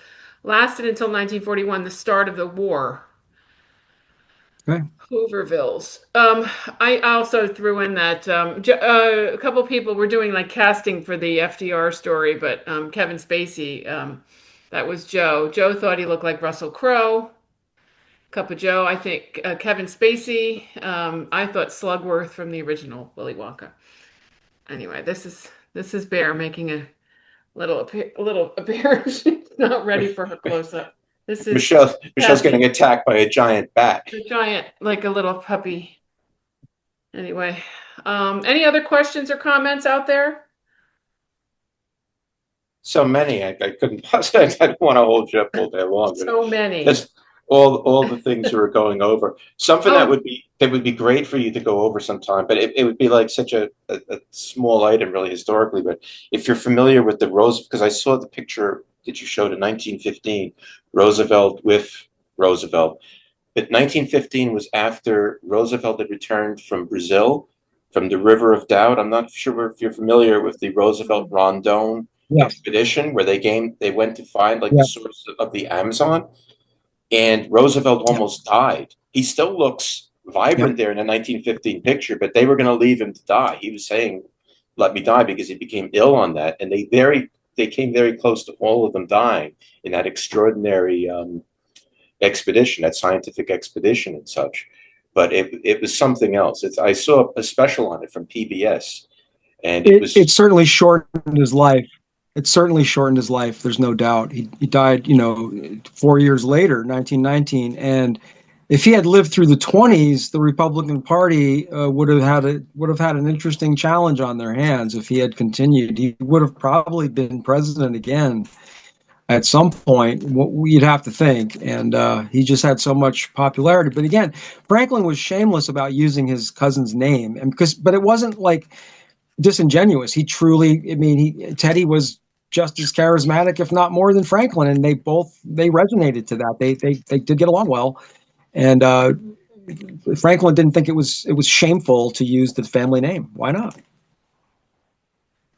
lasted until 1941, the start of the war. Okay. Hoovervilles. I also threw in that a couple people were doing casting for the FDR story, but Kevin Spacey, that was Joe. Joe thought he looked like Russell Crowe. Cup of Joe, I think Kevin Spacey. I thought Slugworth from the original Willy Wonka. Anyway, this is Bear making a little appearance. Not ready for her close up. This is Michelle's getting attacked by a giant bat. A giant, like a little puppy. Anyway, any other questions or comments out there? So many, I couldn't possibly. I don't want to hold you up all day long. So many. Just all the things we were going over. Something that would be great for you to go over sometime, but it would be like such a small item, really, historically. But if you're familiar with the Roosevelt, because I saw the picture that you showed in 1915, Roosevelt with Roosevelt. But 1915 was after Roosevelt had returned from Brazil, from the River of Doubt. I'm not sure if you're familiar with the Roosevelt Rondon expedition, where they went to find the source of the Amazon. And Roosevelt almost died. He still looks vibrant there in the 1915 picture, but they were going to leave him to die. He was saying, let me die, because he became ill on that. And they came very close to all of them dying in that extraordinary expedition, that scientific expedition and such. But it was something else. I saw a special on it from PBS, and it It was certainly shortened his life. It certainly shortened his life. There's no doubt. He died, 4 years later, 1919. And if he had lived through the 20s, the Republican Party would have had an interesting challenge on their hands if he had continued. He would have probably been president again at some point. You'd have to think. And he just had so much popularity. But again, Franklin was shameless about using his cousin's name, but it wasn't like disingenuous. He truly, I mean, Teddy was just as charismatic, if not more, than Franklin, and they resonated to that. They did get along well, and Franklin didn't think it was shameful to use the family name. Why not?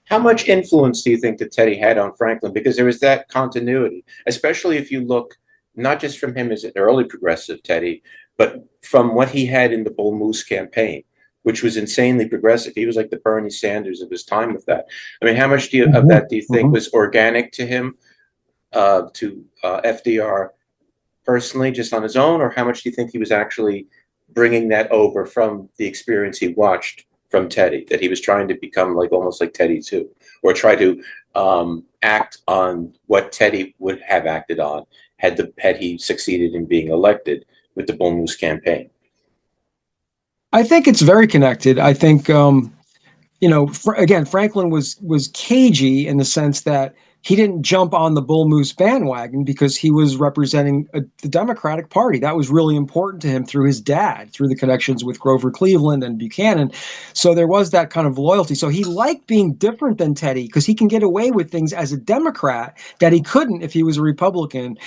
how much influence do you think that Teddy had on Franklin? Because there was that continuity, especially if you look not just from him as an early progressive Teddy, but from what he had in the Bull Moose campaign, which was insanely progressive. He was like the Bernie Sanders of his time with that. I mean, how much of that do you think was organic to him, to FDR personally, just on his own, or how much do you think he was actually bringing that over from the experience he watched from Teddy, that he was trying to become like almost like Teddy too, or try to act on what Teddy would have acted on had he succeeded in being elected with the Bull Moose campaign? I think it's very connected. I think again, Franklin was cagey in the sense that he didn't jump on the Bull Moose bandwagon because he was representing the Democratic Party. That was really important to him through his dad, through the connections with Grover Cleveland and Buchanan. So there was that kind of loyalty. So he liked being different than Teddy because he can get away with things as a Democrat that he couldn't if he was a Republican,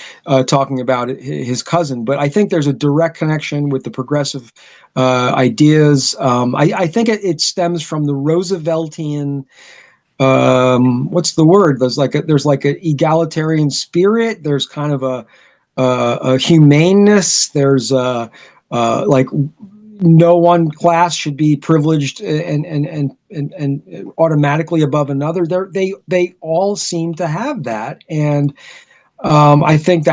talking about his cousin. But I think there's a direct connection with the progressive ideas. I think it stems from the Rooseveltian, what's the word? There's like an egalitarian spirit. There's kind of a humaneness. There's like no one class should be privileged and automatically above another. They all seem to have that, and I think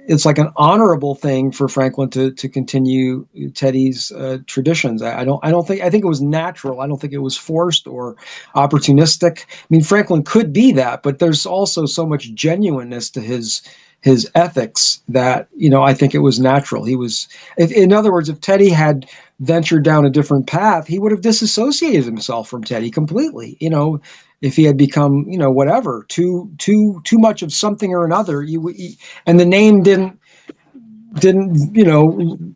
it's like an honorable thing for Franklin to continue Teddy's traditions. I think it was natural. I don't think it was forced or opportunistic. I mean, Franklin could be that, but there's also so much genuineness to his ethics that I think it was natural. In other words, if Teddy had ventured down a different path, he would have disassociated himself from Teddy completely. If he had become, whatever, too much of something or another, and the name didn't,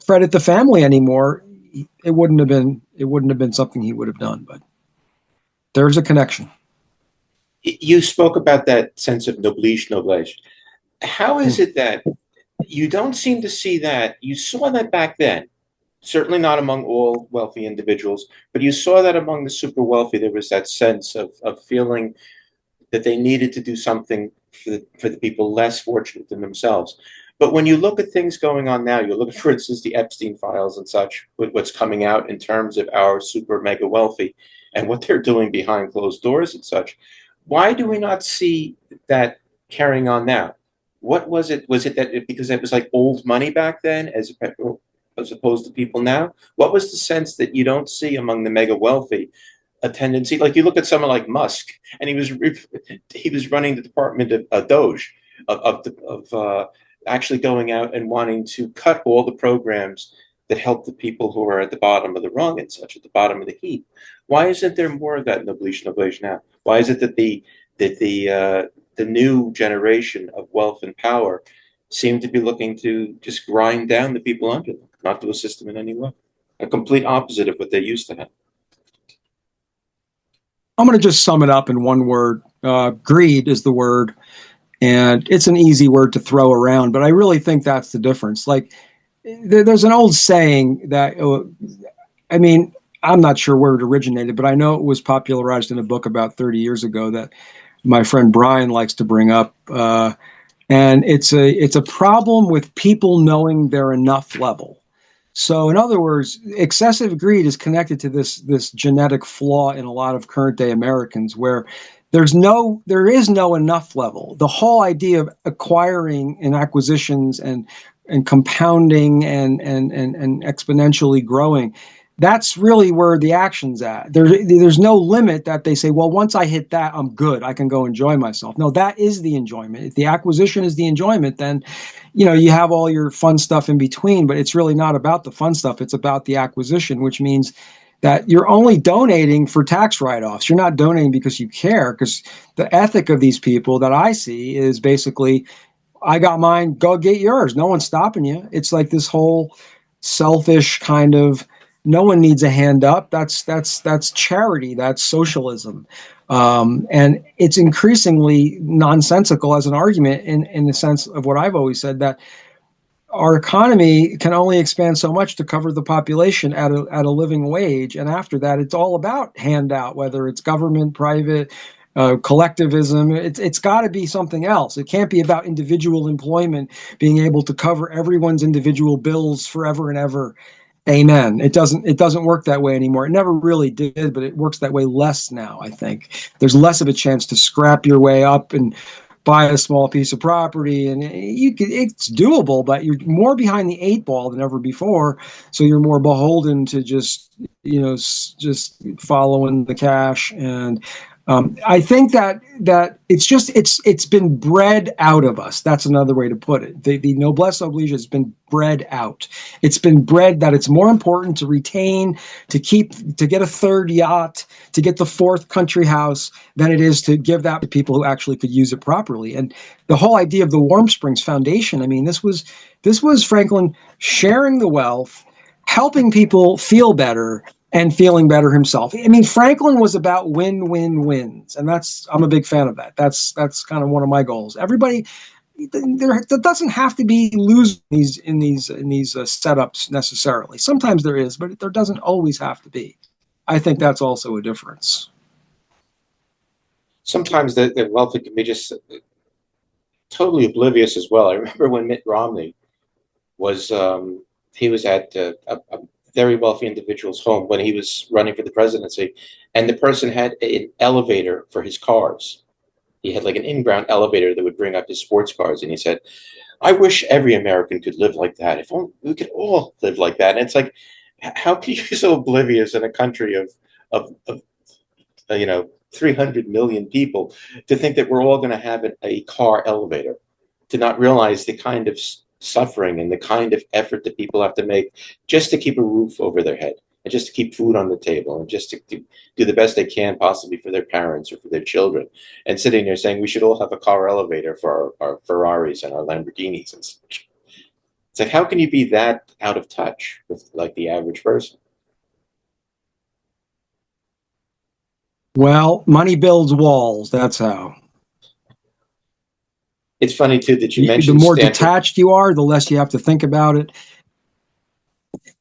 credit the family anymore, it wouldn't have been something he would have done. But there's a connection. You spoke about that sense of noblesse. How is it that you don't seem to see that? You saw that back then, certainly not among all wealthy individuals, but you saw that among the super wealthy. There was that sense of feeling that they needed to do something for the people less fortunate than themselves. But when you look at things going on now, you look at, for instance, the Epstein files and such, with what's coming out in terms of our super mega wealthy and what they're doing behind closed doors and such. Why do we not see that carrying on now? What was it? Was it that because it was like old money back then, as opposed to people now? What was the sense that you don't see among the mega wealthy a tendency? Like you look at someone like Musk, and he was running the department of Doge, of actually going out and wanting to cut all the programs that help the people who are at the bottom of the rung and such, at the bottom of the heap. Why isn't there more of that noblesse now? Why is it that the new generation of wealth and power seem to be looking to just grind down the people under them, not to assist them in any way? A complete opposite of what they used to have. I'm going to just sum it up in one word. Greed is the word, and it's an easy word to throw around, but I really think that's the difference. Like, there's an old saying that, I mean, I'm not sure where it originated, but I know it was popularized in a book about 30 years ago that my friend Brian likes to bring up, and it's a problem with people knowing their enough level. So, in other words, excessive greed is connected to this genetic flaw in a lot of current day Americans, where there is no enough level. The whole idea of acquiring and acquisitions and and compounding and exponentially growing. That's really where the action's at. There's no limit that they say, well, once I hit that, I'm good. I can go enjoy myself. No, that is the enjoyment. If the acquisition is the enjoyment, then, you have all your fun stuff in between, but it's really not about the fun stuff. It's about the acquisition, which means that you're only donating for tax write-offs. You're not donating because you care, because the ethic of these people that I see is basically, I got mine, go get yours. No one's stopping you. It's like this whole selfish kind of, no one needs a hand up. That's charity. That's socialism. And it's increasingly nonsensical as an argument in the sense of what I've always said, that our economy can only expand so much to cover the population at a living wage. And after that, it's all about handout, whether it's government, private, collectivism. It's got to be something else. It can't be about individual employment being able to cover everyone's individual bills forever and ever. Amen. It doesn't work that way anymore. It never really did, but it works that way less now, I think. There's less of a chance to scrap your way up and buy a small piece of property, and it's doable, but you're more behind the eight ball than ever before. So you're more beholden to just following the cash. And I think that it's been bred out of us. That's another way to put it. The noblesse oblige has been bred out. It's been bred that it's more important to retain, to get a third yacht, to get the fourth country house, than it is to give that to people who actually could use it properly. And the whole idea of the Warm Springs Foundation, I mean, this was Franklin sharing the wealth, helping people feel better, and feeling better himself. I mean, Franklin was about win-win-wins, and I'm a big fan of that. That's kind of one of my goals. Everybody, there doesn't have to be losing in these setups necessarily. Sometimes there is, but there doesn't always have to be. I think that's also a difference. Sometimes the wealthy can be just totally oblivious as well. I remember when Mitt Romney was he was at a very wealthy individual's home when he was running for the presidency, and the person had an elevator for his cars. He had like an in-ground elevator that would bring up his sports cars, and he said, "I wish every American could live like that. If only we could all live like that." And it's like, how can you be so oblivious in a country of 300 million people to think that we're all going to have a car elevator, to not realize the kind of suffering and the kind of effort that people have to make just to keep a roof over their head, and just to keep food on the table, and just to do the best they can possibly for their parents or for their children, and sitting there saying we should all have a car elevator for our Ferraris and our Lamborghinis and such. It's like, how can you be that out of touch with like the average person? Well, money builds walls. That's how. It's funny too that you mentioned the more Stanford. Detached you are, the less you have to think about it.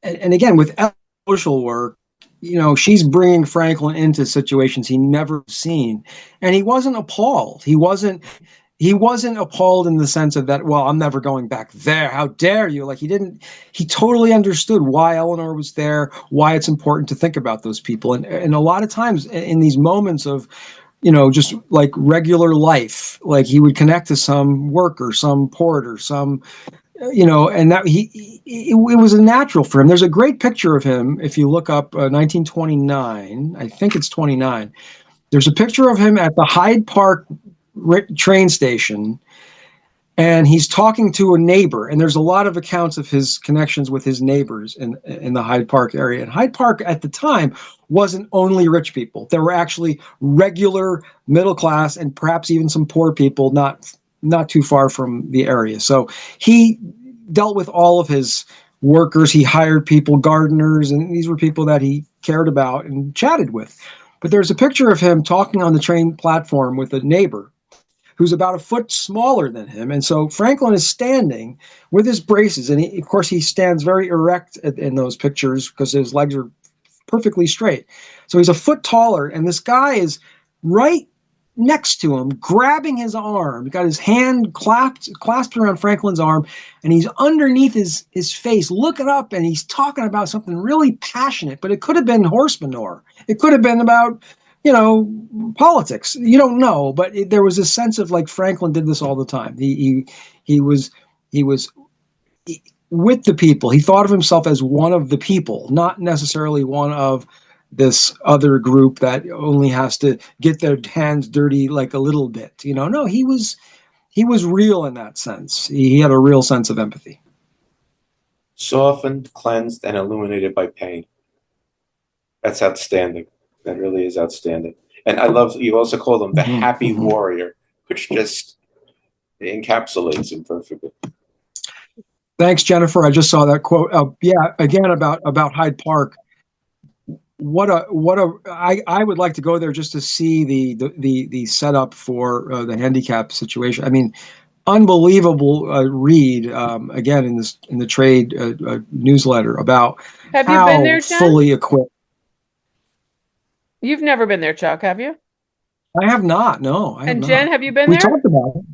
And again, with social work, she's bringing Franklin into situations he never seen, and he wasn't appalled. He wasn't appalled in the sense of that, well, I'm never going back there. How dare you? Like, he totally understood why Eleanor was there, why it's important to think about those people. And a lot of times in these moments of, just like regular life, like he would connect to some worker, some porter, some, and that it was a natural for him. There's a great picture of him. If you look up 1929, I think it's 29, there's a picture of him at the Hyde Park train station, and he's talking to a neighbor, and there's a lot of accounts of his connections with his neighbors in the Hyde Park area. And Hyde Park at the time wasn't only rich people. There were actually regular middle class and perhaps even some poor people not too far from the area. So he dealt with all of his workers. He hired people, gardeners, and these were people that he cared about and chatted with. But there's a picture of him talking on the train platform with a neighbor who's about a foot smaller than him. And so Franklin is standing with his braces. And of course, he stands very erect in those pictures because his legs are perfectly straight. So he's a foot taller. And this guy is right next to him, grabbing his arm. He got his hand clasped around Franklin's arm, and he's underneath his face, looking up, and he's talking about something really passionate. But it could have been horse manure. It could have been about politics. You don't know, but there was a sense of like Franklin did this all the time. He with the people. He thought of himself as one of the people, not necessarily one of this other group that only has to get their hands dirty like a little bit. No, he was real in that sense. He had a real sense of empathy. Softened, cleansed, and illuminated by pain. That's outstanding. That really is outstanding. And I love, you also call him the happy warrior, which just encapsulates him perfectly. Thanks, Jennifer. I just saw that quote. Yeah, again about Hyde Park. I would like to go there just to see the setup for the handicap situation. I mean, unbelievable read again in the trade newsletter about Have you how been there, Jen? fully equipped. You've never been there, Chuck, have you? I have not. No, I have And not. Jen, have you been We there? talked about it.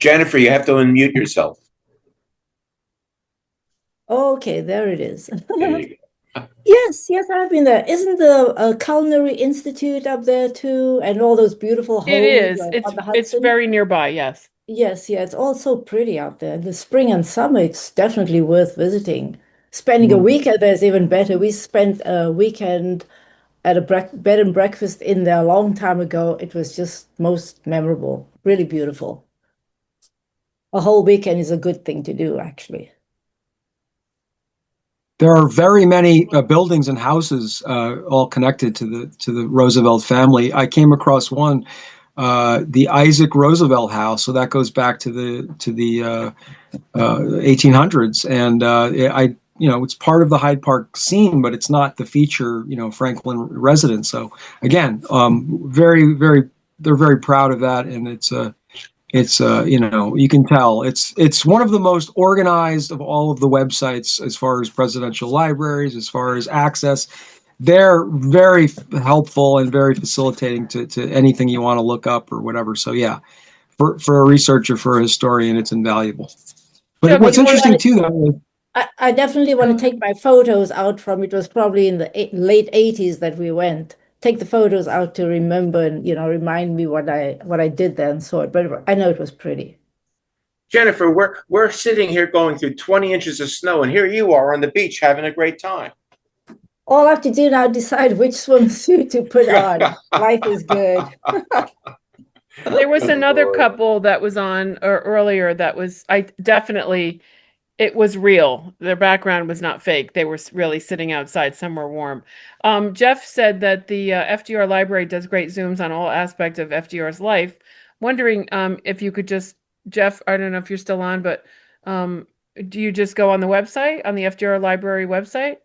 Jennifer, you have to unmute yourself. Okay, there it is. There you go. Yes, I've been there. Isn't the Culinary Institute up there too? And all those beautiful homes It is. on the It's Hudson? very nearby, yes. Yes, it's all so pretty out there. The spring and summer, it's definitely worth visiting. Spending a weekend there is even better. We spent a weekend at a bed and breakfast in there a long time ago. It was just most memorable, really beautiful. A whole weekend is a good thing to do, actually. There are very many buildings and houses all connected to the Roosevelt family. I came across one, the Isaac Roosevelt House, so that goes back to the 1800s, and it's part of the Hyde Park scene, but it's not the feature Franklin residence. So again, very they're very proud of that, and it's you can tell it's one of the most organized of all of the websites as far as presidential libraries, as far as access. They're very helpful and very facilitating to anything you want to look up or whatever. So yeah, for a researcher, for a historian, it's invaluable. But what's interesting too, though, I definitely want to take my photos out from it. Was probably in the late 80s that we went. Take the photos out to remember and remind me what I did there and saw it. But I know it was pretty. Jennifer, we're sitting here going through 20 inches of snow, and here you are on the beach having a great time. All I have to do now is decide which swimsuit to put on. Life is good. There was another couple that was on earlier that was it was real. Their background was not fake. They were really sitting outside somewhere warm. Jeff said that the FDR library does great zooms on all aspects of FDR's life. Wondering if you could just, Jeff, I don't know if you're still on, but do you just go on the website, on the FDR library website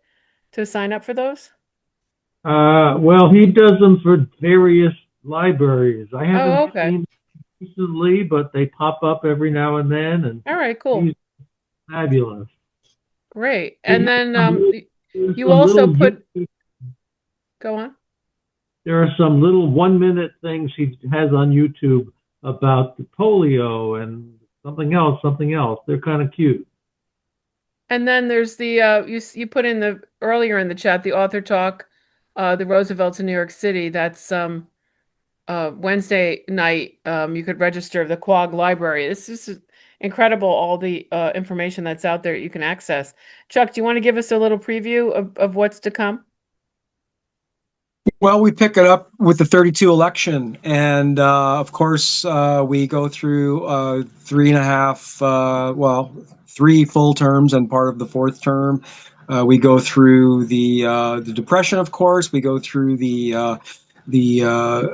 to sign up for those? Well, he does them for various libraries. I haven't okay. seen them recently, but they pop up every now and then. And all right, cool. He's fabulous. Great. And then you also put, go on. There are some little 1-minute things he has on YouTube about the polio and something else. They're kind of cute. And then there's the you put in earlier in the chat the author talk, the Roosevelts in New York City. That's Wednesday night. You could register the Quag Library. This is incredible, all the information that's out there you can access. Chuck, do you want to give us a little preview of what's to come? Well, we pick it up with the 32 election, and of course we go through 3 full terms and part of the 4th term. We go through the Depression, of course. We go through the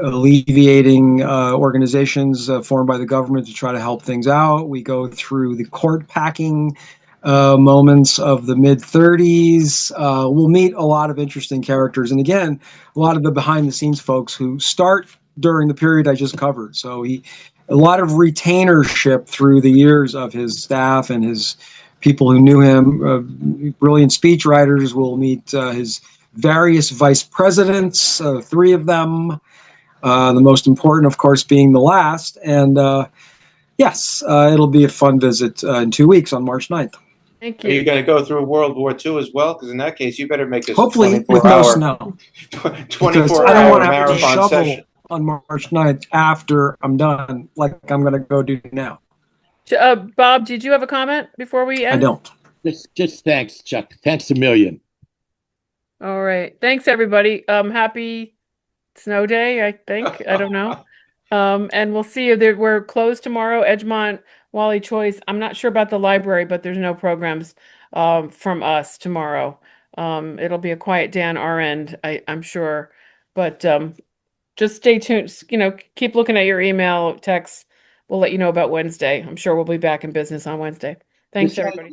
alleviating organizations formed by the government to try to help things out. We go through the court packing moments of the mid-30s. We'll meet a lot of interesting characters. And again, a lot of the behind-the-scenes folks who start during the period I just covered. So a lot of retainership through the years of his staff and his people who knew him. Brilliant speechwriters. We'll meet his various vice presidents, 3 of them, the most important, of course, being the last. And yes, it'll be a fun visit in 2 weeks on March 9th. Thank you. Are you going to go through World War II as well? Because in that case, you better make this hopefully a 24-hour, with no snow. 24-hour marathon shovel session on March 9th after I'm done, like I'm going to go do now. Bob, did you have a comment before we I end? don't. Just thanks, Chuck. Thanks a million. All right. Thanks, everybody. Happy snow day, I think. I don't know. And we'll see you there. We're closed tomorrow. Edgemont, Wally Choice. I'm not sure about the library, but there's no programs from us tomorrow. It'll be a quiet day on our end, I'm sure. But just stay tuned. Keep looking at your email, text. We'll let you know about Wednesday. I'm sure we'll be back in business on Wednesday. Thanks, Michelle, everybody.